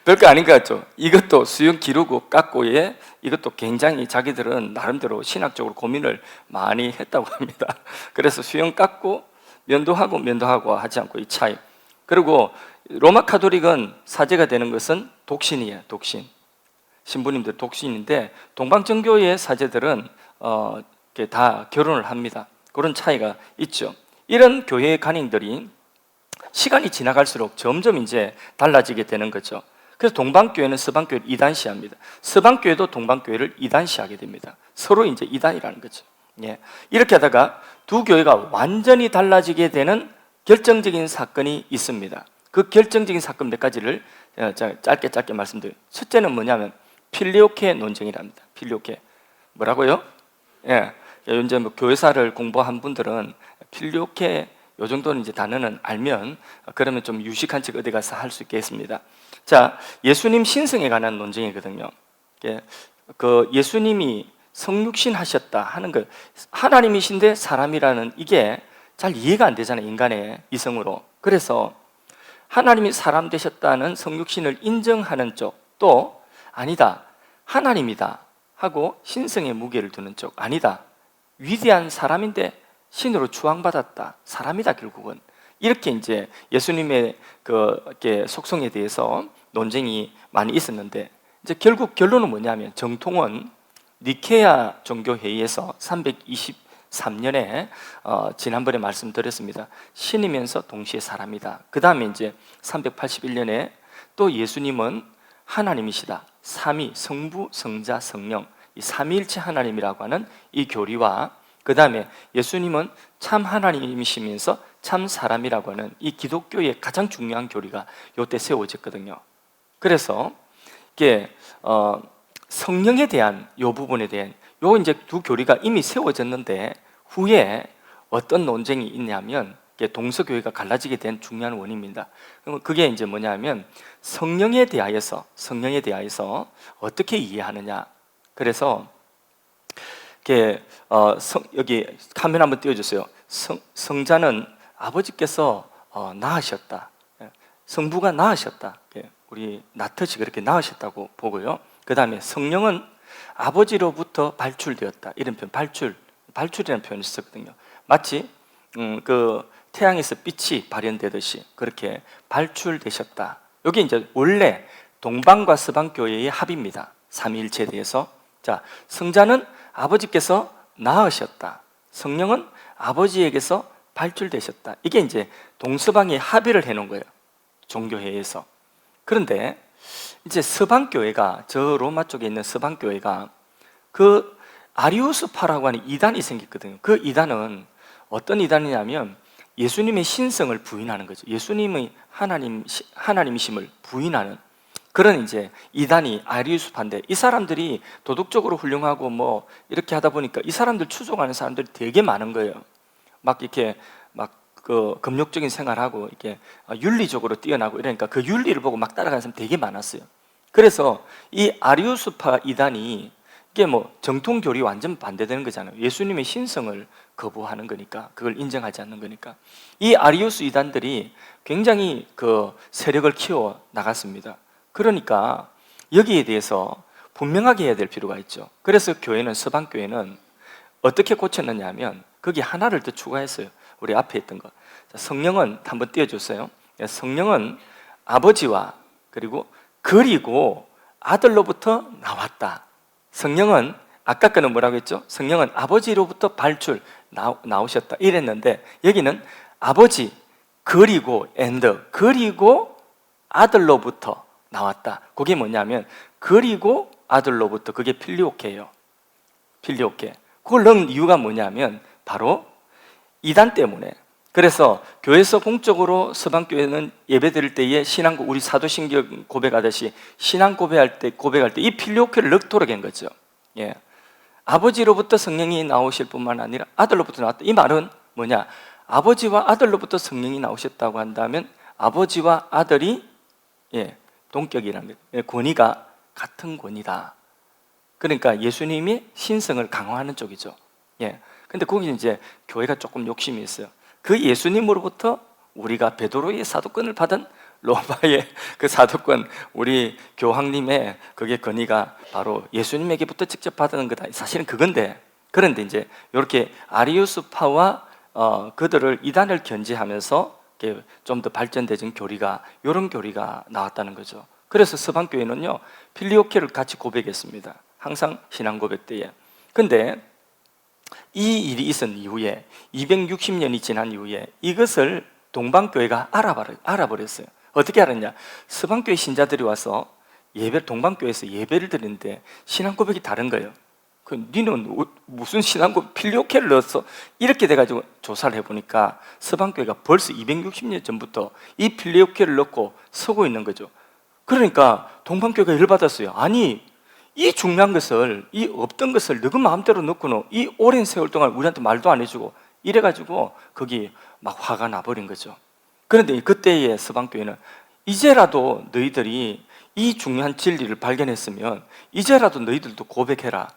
별거 아닌 것 같죠? 이것도 수염 기르고 깎고에 이것도 굉장히 자기들은 나름대로 신학적으로 고민을 많이 했다고 합니다. 그래서 수염 깎고 면도하고 하지 않고 이 차이. 그리고 로마 카톨릭은 사제가 되는 것은 독신이에요. 독신. 신부님들 독신인데 동방정교의 사제들은 다 결혼을 합니다. 그런 차이가 있죠. 이런 교회의 간행들이 시간이 지나갈수록 점점 이제 달라지게 되는 거죠. 그래서 동방교회는 서방교회를 이단시합니다. 서방교회도 동방교회를 이단시하게 됩니다. 서로 이제 이단이라는 거죠. 예. 이렇게 하다가 두 교회가 완전히 달라지게 되는 결정적인 사건이 있습니다. 그 결정적인 사건 몇 가지를 짧게 말씀드려요. 첫째는 뭐냐면 필리오케 논쟁이랍니다. 필리오케. 뭐라고요? 예. 이제 뭐 교회사를 공부한 분들은 필리오케 요 정도는 이제 단어는 알면 그러면 좀 유식한 책 어디 가서 할 수 있겠습니다. 자, 예수님 신성에 관한 논쟁이거든요. 그 예수님이 성육신 하셨다 하는 것, 하나님이신데 사람이라는 이게 잘 이해가 안 되잖아요, 인간의 이성으로. 그래서 하나님이 사람 되셨다는 성육신을 인정하는 쪽, 또 아니다, 하나님이다 하고 신성의 무게를 두는 쪽, 아니다, 위대한 사람인데 신으로 추앙받았다, 사람이다 결국은. 이렇게 이제 예수님의 속성에 대해서 논쟁이 많이 있었는데, 이제 결국 결론은 뭐냐면 정통은 니케아 종교회의에서 323년에 지난번에 말씀드렸습니다. 신이면서 동시에 사람이다. 그 다음에 이제 381년에 또 예수님은 하나님이시다. 삼위, 성부, 성자, 성령, 이 삼위일체 하나님이라고 하는 이 교리와, 그 다음에 예수님은 참 하나님이시면서 참 사람이라고 하는 이 기독교의 가장 중요한 교리가 이때 세워졌거든요. 그래서 이게 성령에 대한 이 부분에 대한 이제 두 교리가 이미 세워졌는데, 후에 어떤 논쟁이 있냐면 동서교회가 갈라지게 된 중요한 원인입니다. 그게 이제 뭐냐면 성령에 대하여서 어떻게 이해하느냐. 그래서 여기 화면 한번 띄워주세요. 성자는 아버지께서 낳으셨다. 성부가 낳으셨다. 우리 낳듯이 그렇게 낳으셨다고 보고요. 그 다음에 성령은 아버지로부터 발출되었다. 이런 표현, 발출이라는 표현을 썼거든요. 마치 그 태양에서 빛이 발현되듯이 그렇게 발출되셨다. 여기 이제 원래 동방과 서방 교회의 합입니다. 삼위일체에 대해서. 자, 성자는 아버지께서 낳으셨다. 성령은 아버지에게서 발출되셨다. 이게 이제 동서방이 합의를 해놓은 거예요. 종교회에서. 그런데 이제 서방교회가, 저 로마 쪽에 있는 서방교회가 그 아리우스파라고 하는 이단이 생겼거든요. 그 이단은 어떤 이단이냐면 예수님의 신성을 부인하는 거죠. 예수님의 하나님이심을 부인하는 그런 이제 이단이 아리우스파인데, 이 사람들이 도덕적으로 훌륭하고 뭐 이렇게 하다 보니까 이 사람들 추종하는 사람들이 되게 많은 거예요. 막 이렇게 막 그 금욕적인 생활하고 이렇게 윤리적으로 뛰어나고 이러니까 그 윤리를 보고 막 따라가는 사람 되게 많았어요. 그래서 이 아리우스파 이단이 이게 뭐 정통 교리 완전 반대되는 거잖아요. 예수님의 신성을 거부하는 거니까, 그걸 인정하지 않는 거니까. 이 아리우스 이단들이 굉장히 그 세력을 키워 나갔습니다. 그러니까 여기에 대해서 분명하게 해야 될 필요가 있죠. 그래서 교회는, 서방교회는 어떻게 고쳤느냐 하면 거기 하나를 더 추가했어요. 우리 앞에 있던 거. 성령은 한번 띄워줬어요. 성령은 아버지와 그리고 아들로부터 나왔다. 성령은 아까 거는 뭐라고 했죠? 성령은 아버지로부터 발출 나오셨다 이랬는데, 여기는 아버지 그리고 아들로부터 나왔다. 그게 뭐냐면 그리고 아들로부터, 그게 필리오케예요. 필리오케. 그걸 넣은 이유가 뭐냐면 바로 이단 때문에. 그래서 교회에서 공적으로 서방교회는 예배 드릴 때에 신앙, 우리 사도신경 고백하듯이 신앙 고백할 때 이 필리오케를 넣도록 한 거죠. 예. 아버지로부터 성령이 나오실 뿐만 아니라 아들로부터 나왔다. 이 말은 뭐냐? 아버지와 아들로부터 성령이 나오셨다고 한다면 아버지와 아들이 동격이라는 거예요. 권위가 같은 권위다. 그러니까 예수님이 신성을 강화하는 쪽이죠. 예. 근데 거기 이제 교회가 조금 욕심이 있어요. 그 예수님으로부터 우리가 베드로의 사도권을 받은 로마의 그 사도권, 우리 교황님의 그게 권위가 바로 예수님에게부터 직접 받은 거다. 사실은 그건데, 그런데 이제 이렇게 아리우스파와 그들을 이단을 견제하면서 좀 더 발전되진 교리가, 이런 교리가 나왔다는 거죠. 그래서 서방교회는요 필리오케를 같이 고백했습니다. 항상 신앙 고백 때에. 근데 이 일이 있은 이후에 260년이 지난 이후에 이것을 동방교회가 알아버렸어요. 어떻게 알았냐? 서방교회 신자들이 와서 동방교회에서 예배를 드리는데 신앙 고백이 다른 거예요. 니는 무슨 신앙 고백, 필리오케를 넣었어? 이렇게 돼가지고 조사를 해보니까 서방교회가 벌써 260년 전부터 이 필리오케를 넣고 서고 있는 거죠. 그러니까 동방교회가 열받았어요. 아니, 이 중요한 것을, 이 없던 것을 너그 마음대로 넣고는 이 오랜 세월 동안 우리한테 말도 안 해주고 이래가지고 거기 막 화가 나버린 거죠. 그런데 그때의 서방교회는 이제라도 너희들이 이 중요한 진리를 발견했으면 이제라도 너희들도 고백해라.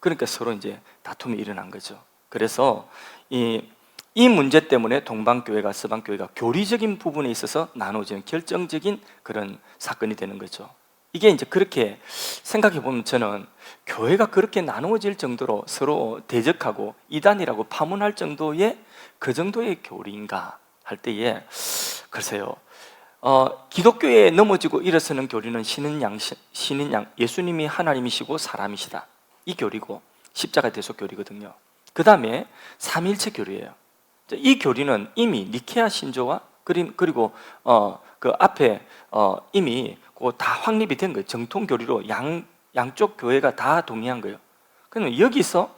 그러니까 서로 이제 다툼이 일어난 거죠. 그래서 이 문제 때문에 동방교회가 서방교회가 교리적인 부분에 있어서 나눠지는 결정적인 그런 사건이 되는 거죠. 이게 이제 그렇게 생각해 보면 저는 교회가 그렇게 나누어질 정도로 서로 대적하고 이단이라고 파문할 정도의 그 정도의 교리인가 할 때에, 글쎄요, 기독교에 넘어지고 일어서는 교리는 신은 양, 예수님이 하나님이시고 사람이시다, 이 교리고 십자가 대속 교리거든요. 그 다음에 삼일체 교리예요. 이 교리는 이미 니케아 신조와 그리고 그 앞에 이미 다 확립이 된 거예요. 정통 교리로 양쪽 교회가 다 동의한 거예요. 그러면 여기서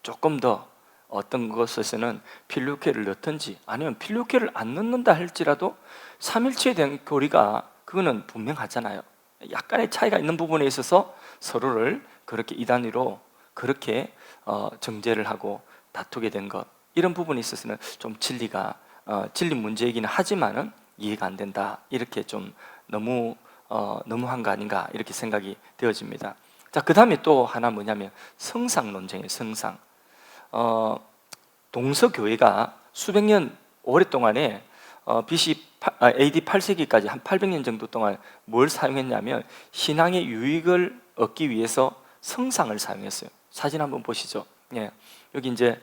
조금 더 어떤 것에서는 필리오케를 넣든지 아니면 필리오케를 안 넣는다 할지라도 삼일체에 대한 교리가 그거는 분명하잖아요. 약간의 차이가 있는 부분에 있어서 서로를 그렇게 이단위로 그렇게 정죄를 하고 다투게 된 것, 이런 부분에 있어서는 좀 진리 문제이기는 하지만은 이해가 안 된다, 이렇게 좀 너무한 거 아닌가 이렇게 생각이 되어집니다. 자, 그 다음에 또 하나 뭐냐면 성상 논쟁이에요. 성상. 동서교회가 수백 년 오랫동안에 AD 8세기까지 한 800년 정도 동안 뭘 사용했냐면 신앙의 유익을 얻기 위해서 성상을 사용했어요. 사진 한번 보시죠. 예. 여기 이제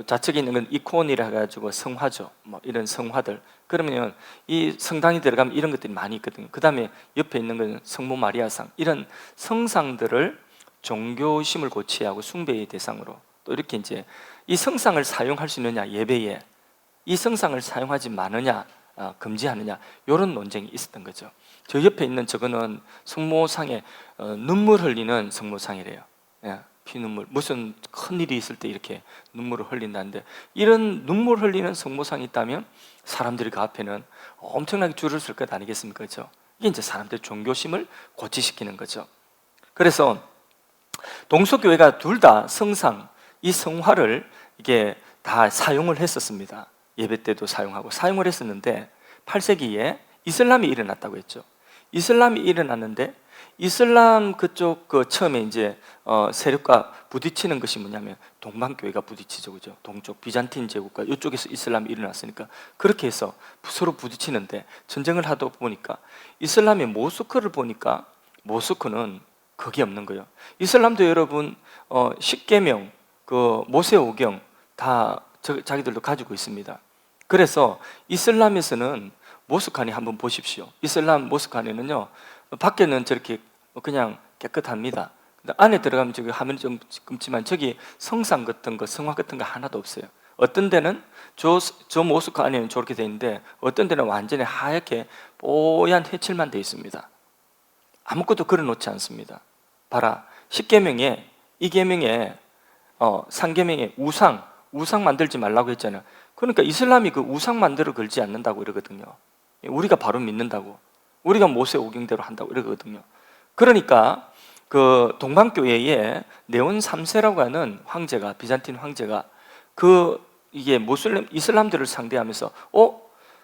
좌측에 있는 건 이코온이라 해가지고 성화죠. 뭐 이런 성화들. 그러면 이 성당에 들어가면 이런 것들이 많이 있거든요. 그 다음에 옆에 있는 건 성모 마리아상, 이런 성상들을 종교심을 고취하고 숭배의 대상으로, 또 이렇게 이제 이 성상을 사용할 수 있느냐, 예배에 이 성상을 사용하지 마느냐, 금지하느냐, 이런 논쟁이 있었던 거죠. 저 옆에 있는 저거는 성모상에 눈물 흘리는 성모상이래요. 예. 피눈물, 무슨 큰 일이 있을 때 이렇게 눈물을 흘린다는데, 이런 눈물 흘리는 성모상이 있다면 사람들이 그 앞에는 엄청나게 줄을 쓸 것 아니겠습니까? 그렇죠? 이게 이제 사람들의 종교심을 고취시키는 거죠. 그래서 동서교회가 둘 다 성상, 이 성화를 이게 다 사용을 했었습니다. 예배 때도 사용을 했었는데 8세기에 이슬람이 일어났다고 했죠. 이슬람이 일어났는데 이슬람 그쪽 처음에 이제 세력과 부딪히는 것이 뭐냐면 동방교회가 부딪히죠, 그죠? 동쪽 비잔틴 제국과 이쪽에서 이슬람이 일어났으니까 그렇게 해서 서로 부딪히는데 전쟁을 하다 보니까 이슬람의 모스크를 보니까 모스크는 거기 없는 거예요. 이슬람도 여러분 10계명, 그 모세오경 다 자기들도 가지고 있습니다. 그래서 이슬람에서는 모스크 안에 한번 보십시오. 이슬람 모스크 안에는요, 밖에는 저렇게 그냥 깨끗합니다. 근데 안에 들어가면 저기 화면이 좀 끔찍지만 저기 성상 같은 거, 성화 같은 거 하나도 없어요. 어떤 데는 저 모스크 안에는 저렇게 돼 있는데 어떤 데는 완전히 하얗게 뽀얀 해칠만 돼 있습니다. 아무것도 걸어놓지 않습니다. 봐라, 10계명에 이 계명에 상계명에 우상 만들지 말라고 했잖아요. 그러니까 이슬람이 그 우상 만들어 걸지 않는다고 이러거든요. 우리가 바로 믿는다고, 우리가 모세 오경대로 한다고 이러거든요. 그러니까 그 동방교회에 네온 3세라고 하는 황제가, 비잔틴 황제가 이게 이슬람들을 상대하면서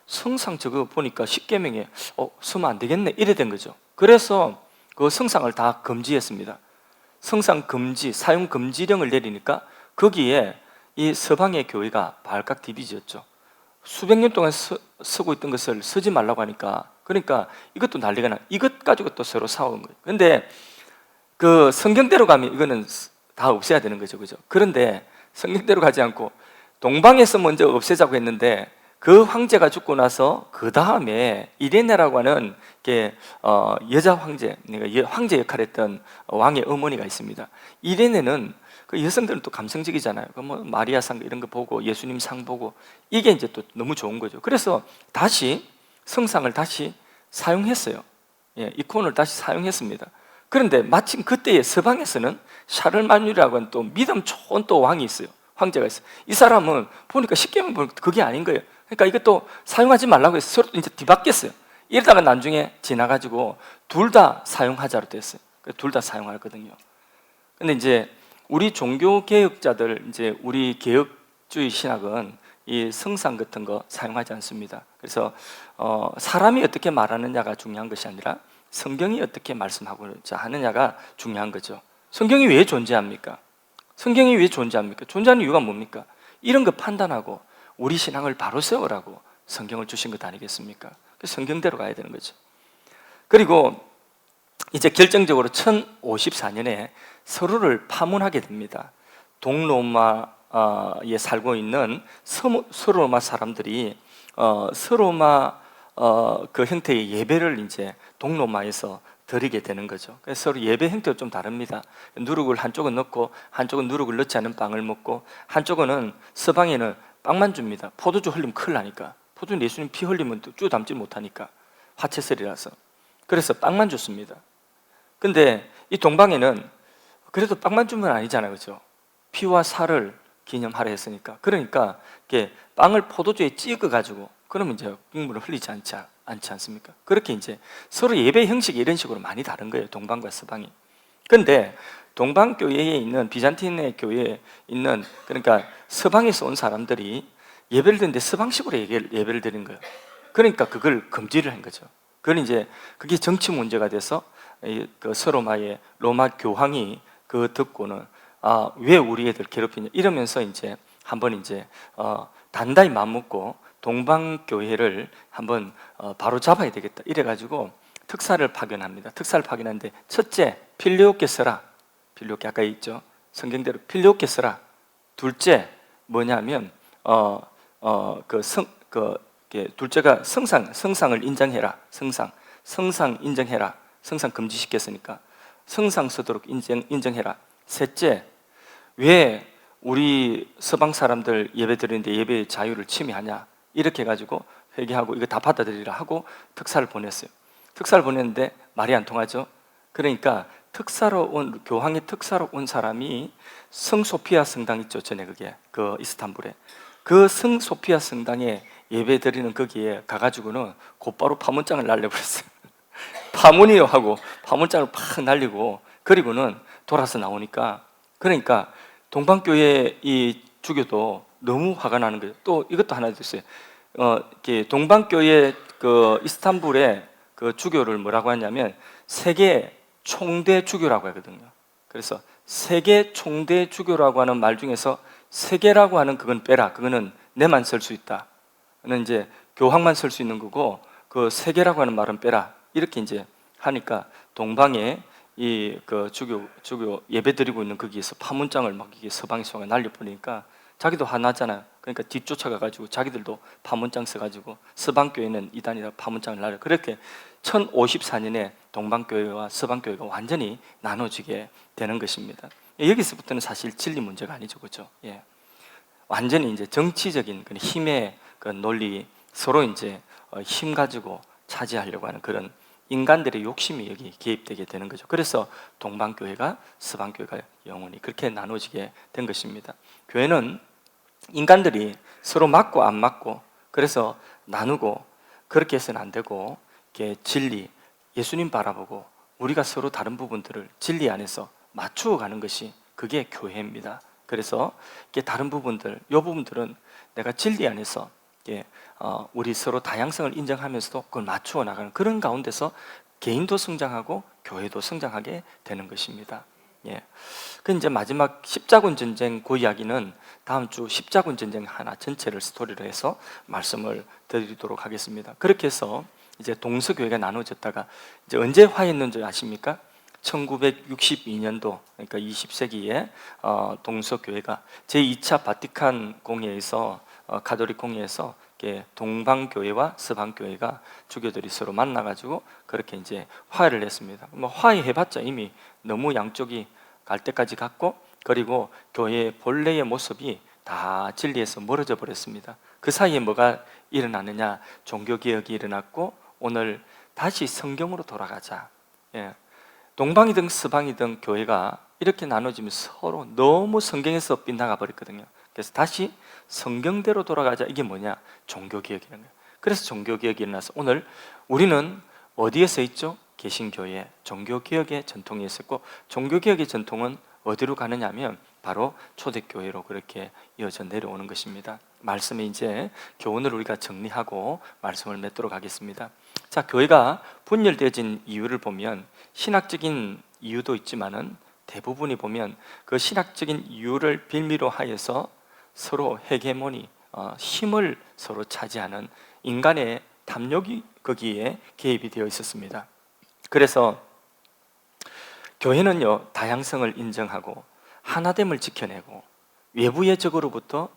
성상 저거 보니까 10계명에 쓰면 안 되겠네 이래 된 거죠. 그래서 그 성상을 다 금지했습니다. 성상 금지, 사용 금지령을 내리니까 거기에 이 서방의 교회가 발칵 디비졌죠. 수백 년 동안 쓰고 있던 것을 쓰지 말라고 하니까, 그러니까 이것도 난리가 나. 이것 가지고 또 서로 싸우는 거예요. 그런데 그 성경대로 가면 이거는 다 없애야 되는 거죠, 그죠? 그런데 성경대로 가지 않고 동방에서 먼저 없애자고 했는데 그 황제가 죽고 나서 그 다음에 이레네라고 하는 여자 황제, 그러니까 황제 역할을 했던 왕의 어머니가 있습니다. 이레네는 그 여성들은 또 감성적이잖아요. 뭐 마리아 상 이런 거 보고 예수님 상 보고 이게 이제 또 너무 좋은 거죠. 그래서 다시 성상을 다시 사용했어요. 이콘을 다시 사용했습니다. 그런데 마침 그때의 서방에서는 샤를마뉴라고 하는 또 믿음 좋은 또 왕이 있어요. 황제가 있어요. 이 사람은 보니까 쉽게 보면 그게 아닌 거예요. 그러니까 이것도 사용하지 말라고 해서 서로 이제 뒤바뀌었어요. 이러다가 나중에 지나가지고 둘 다 사용하자로 됐어요. 둘 다 사용하거든요. 근데 이제 우리 종교 개혁자들, 이제 우리 개혁주의 신학은 이 성상 같은 거 사용하지 않습니다. 그래서 사람이 어떻게 말하느냐가 중요한 것이 아니라 성경이 어떻게 말씀하고자 하느냐가 중요한 거죠. 성경이 왜 존재합니까? 성경이 왜 존재합니까? 존재하는 이유가 뭡니까? 이런 거 판단하고 우리 신앙을 바로 세우라고 성경을 주신 것 아니겠습니까? 성경대로 가야 되는 거죠. 그리고 이제 결정적으로 1054년에 서로를 파문하게 됩니다. 동로마에 살고 있는 서로마 사람들이 서로마 그 형태의 예배를 이제 동로마에서 드리게 되는 거죠. 그래서 서로 예배 형태가 좀 다릅니다. 누룩을 한쪽은 넣고 한쪽은 누룩을 넣지 않은 빵을 먹고 한쪽은 서방에는 빵만 줍니다. 포도주 흘리면 큰일 나니까. 포도주 예수님 피 흘리면 쭉 담지 못하니까 화채설이라서. 그래서 빵만 줬습니다. 근데 이 동방에는 그래도 빵만 주면 아니잖아요, 그렇죠? 피와 살을 기념하려 했으니까. 그러니까 이렇게 빵을 포도주에 찍어가지고 그러면 이제 국물을 흘리지 않지 않습니까? 그렇게 이제 서로 예배 형식이 이런 식으로 많이 다른 거예요, 동방과 서방이. 그런데 동방 교회에 있는 비잔틴의 교회에 있는, 그러니까 서방에서 온 사람들이 예배를 드리는데 서방식으로 예배를 드리는 거예요. 그러니까 그걸 금지를 한 거죠. 그건 이제 그게 정치 문제가 돼서 그 서로마의 로마 교황이 그 듣고는 왜 우리 애들 괴롭히냐 이러면서 이제 한번 이제 단단히 마음먹고 동방 교회를 한번 바로 잡아야 되겠다 이래가지고 특사를 파견합니다. 특사를 파견하는데 첫째 필레오께 써라. 필레오께 아까 있죠. 성경대로 필레오께 써라. 둘째 뭐냐면 둘째가 성상을 인정해라. 성상 인정해라. 성상 금지시켰으니까 성상 쓰도록 인정해라. 셋째, 왜 우리 서방 사람들 예배 드리는데 예배의 자유를 침해하냐 이렇게 해가지고 회개하고 이거 다 받아들이라 하고 특사를 보냈어요. 특사를 보냈는데 말이 안 통하죠. 그러니까 교황의 특사로 온 사람이 성소피아 성당 있죠, 전에 그게 그 이스탄불에 그 성소피아 성당에 예배 드리는 거기에 가가지고는 곧바로 파문장을 날려버렸어요. 파문이요 하고 파문장을 팍 날리고 그리고는 돌아서 나오니까, 그러니까 동방교회 이 주교도 너무 화가 나는 거예요. 또 이것도 하나 있어요. 이렇게 동방교회 그 이스탄불의 그 주교를 뭐라고 하냐면 세계 총대 주교라고 하거든요. 그래서 세계 총대 주교라고 하는 말 중에서 세계라고 하는 그건 빼라. 그거는 내만 쓸 수 있다. 는 이제 교황만 쓸 수 있는 거고, 그 세계라고 하는 말은 빼라. 이렇게 이제 하니까 동방에 이 그 주교 예배 드리고 있는 거기에서 파문장을 막 이게 서방에서 날려 버리니까 자기도 화나잖아요. 그러니까 뒤쫓아가 가지고 자기들도 파문장 써 가지고 서방교회는 이단이라 파문장을 날려. 그렇게 1054년에 동방교회와 서방교회가 완전히 나눠지게 되는 것입니다. 여기서부터는 사실 진리 문제가 아니죠, 그렇죠? 예. 완전히 이제 정치적인 그 힘의 그 논리, 서로 이제 힘 가지고 차지하려고 하는 그런 인간들의 욕심이 여기 개입되게 되는 거죠. 그래서 동방교회가 서방교회가 영원히 그렇게 나눠지게 된 것입니다. 교회는 인간들이 서로 맞고 안 맞고 그래서 나누고 그렇게 해서는 안 되고, 이렇게 진리, 예수님 바라보고 우리가 서로 다른 부분들을 진리 안에서 맞추어 가는 것이 그게 교회입니다. 그래서 이게 다른 부분들, 이 부분들은 내가 진리 안에서 우리 서로 다양성을 인정하면서도 그걸 맞추어 나가는 그런 가운데서 개인도 성장하고 교회도 성장하게 되는 것입니다. 예. 그 이제 마지막 십자군 전쟁 그 이야기는 다음 주 십자군 전쟁 하나 전체를 스토리로 해서 말씀을 드리도록 하겠습니다. 그렇게 해서 이제 동서교회가 나눠졌다가 이제 언제 화했는지 아십니까? 1962년도, 그러니까 20세기에 동서교회가 제2차 바티칸 공회에서 가톨릭 공회에서 동방교회와 서방교회가 주교들이 서로 만나가지고 그렇게 이제 화해를 했습니다. 뭐 화해해봤자 이미 너무 양쪽이 갈 때까지 갔고, 그리고 교회의 본래의 모습이 다 진리에서 멀어져 버렸습니다. 그 사이에 뭐가 일어나느냐? 종교개혁이 일어났고 오늘 다시 성경으로 돌아가자. 예. 동방이든 서방이든 교회가 이렇게 나눠지면서 서로 너무 성경에서 빗나가 버렸거든요. 그래서 다시 성경대로 돌아가자. 이게 뭐냐? 종교개혁이라는 거예요. 그래서 종교개혁이 일어나서 오늘 우리는 어디에 서 있죠? 개신교회 종교개혁의 전통이 있었고, 종교개혁의 전통은 어디로 가느냐 하면 바로 초대교회로 그렇게 이어져 내려오는 것입니다. 말씀에 이제 교훈을 우리가 정리하고 말씀을 맺도록 하겠습니다. 자, 교회가 분열되어진 이유를 보면 신학적인 이유도 있지만은 대부분이 보면 그 신학적인 이유를 빌미로 하여서 서로 헤게모니, 힘을 서로 차지하는 인간의 탐욕이 거기에 개입이 되어 있었습니다. 그래서 교회는요, 다양성을 인정하고 하나됨을 지켜내고 외부의 적으로부터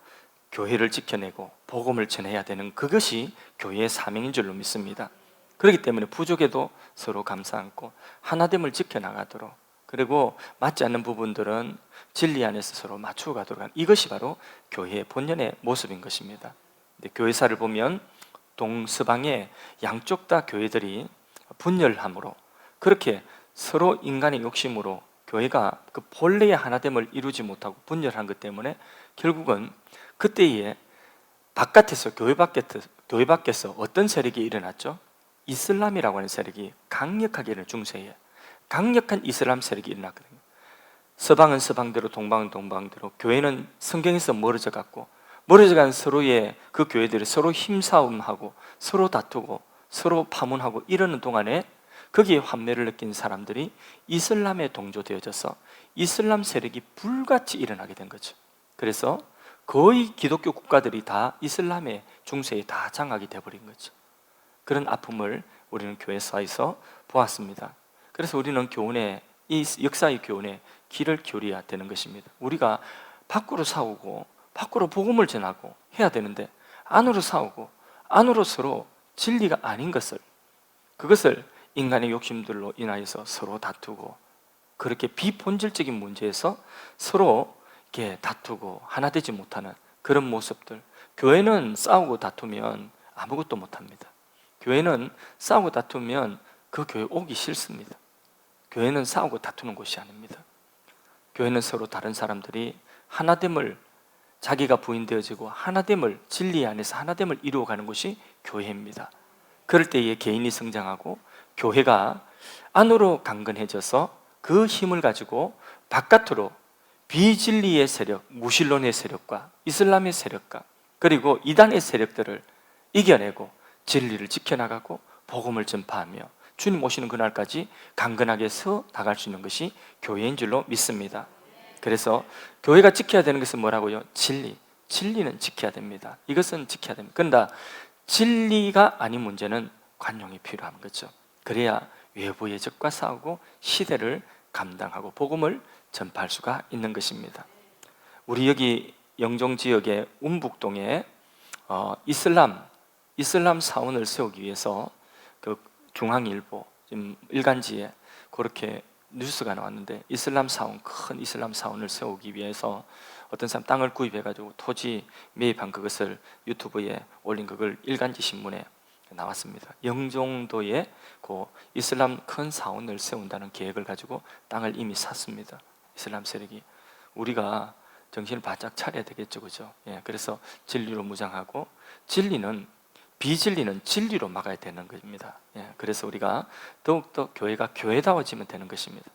교회를 지켜내고 복음을 전해야 되는 그것이 교회의 사명인 줄로 믿습니다. 그렇기 때문에 부족해도 서로 감사 안고 하나됨을 지켜나가도록, 그리고 맞지 않는 부분들은 진리 안에서 서로 맞추어 가도록 하는 이것이 바로 교회의 본연의 모습인 것입니다. 교회사를 보면 동서방의 양쪽 다 교회들이 분열함으로 그렇게 서로 인간의 욕심으로 교회가 그 본래의 하나됨을 이루지 못하고 분열한 것 때문에 결국은 그때에 바깥에서 교회 밖에서 어떤 세력이 일어났죠? 이슬람이라고 하는 세력이 강력하게 일어난 중세에 강력한 이슬람 세력이 일어났거든요. 서방은 서방대로 동방은 동방대로 교회는 성경에서 멀어져 갔고, 멀어져 간 서로의 그 교회들이 서로 힘싸움하고 서로 다투고 서로 파문하고 이러는 동안에 거기에 환멸을 느낀 사람들이 이슬람에 동조되어져서 이슬람 세력이 불같이 일어나게 된 거죠. 그래서 거의 기독교 국가들이 다 이슬람의 중세에 다 장악이 되어버린 거죠. 그런 아픔을 우리는 교회사에서 보았습니다. 그래서 우리는 교훈에, 이 역사의 교훈에 귀를 기울여야 되는 것입니다. 우리가 밖으로 싸우고 밖으로 복음을 전하고 해야 되는데 안으로 싸우고 안으로 서로 진리가 아닌 것을, 그것을 인간의 욕심들로 인하여서 서로 다투고 그렇게 비본질적인 문제에서 서로 이렇게 다투고 하나 되지 못하는 그런 모습들. 교회는 싸우고 다투면 아무것도 못합니다. 교회는 싸우고 다투면 그 교회 오기 싫습니다. 교회는 싸우고 다투는 곳이 아닙니다. 교회는 서로 다른 사람들이 하나됨을, 자기가 부인되어지고 하나됨을, 진리 안에서 하나됨을 이루어가는 곳이 교회입니다. 그럴 때에 개인이 성장하고 교회가 안으로 강건해져서 그 힘을 가지고 바깥으로 비진리의 세력, 무신론의 세력과 이슬람의 세력과 그리고 이단의 세력들을 이겨내고 진리를 지켜나가고 복음을 전파하며 주님 오시는 그날까지 강건하게 서 나갈 수 있는 것이 교회인 줄로 믿습니다. 그래서 교회가 지켜야 되는 것은 뭐라고요? 진리. 진리는 지켜야 됩니다. 이것은 지켜야 됩니다. 그런데 진리가 아닌 문제는 관용이 필요한 거죠. 그래야 외부의 적과 싸우고 시대를 감당하고 복음을 전파할 수가 있는 것입니다. 우리 여기 영종 지역의 운북동에 이슬람 사원을 세우기 위해서 그 중앙일보 지금 일간지에 그렇게 뉴스가 나왔는데, 이슬람 사원, 큰 이슬람 사원을 세우기 위해서 어떤 사람 땅을 구입해가지고 토지 매입한 그것을 유튜브에 올린 그걸 일간지 신문에 나왔습니다. 영종도에 그 이슬람 큰 사원을 세운다는 계획을 가지고 땅을 이미 샀습니다. 이슬람 세력이. 우리가 정신을 바짝 차려야 되겠죠, 그죠? 예, 그래서 진리로 무장하고, 비진리는 진리로 막아야 되는 것입니다. 예, 그래서 우리가 더욱더 교회가 교회다워지면 되는 것입니다.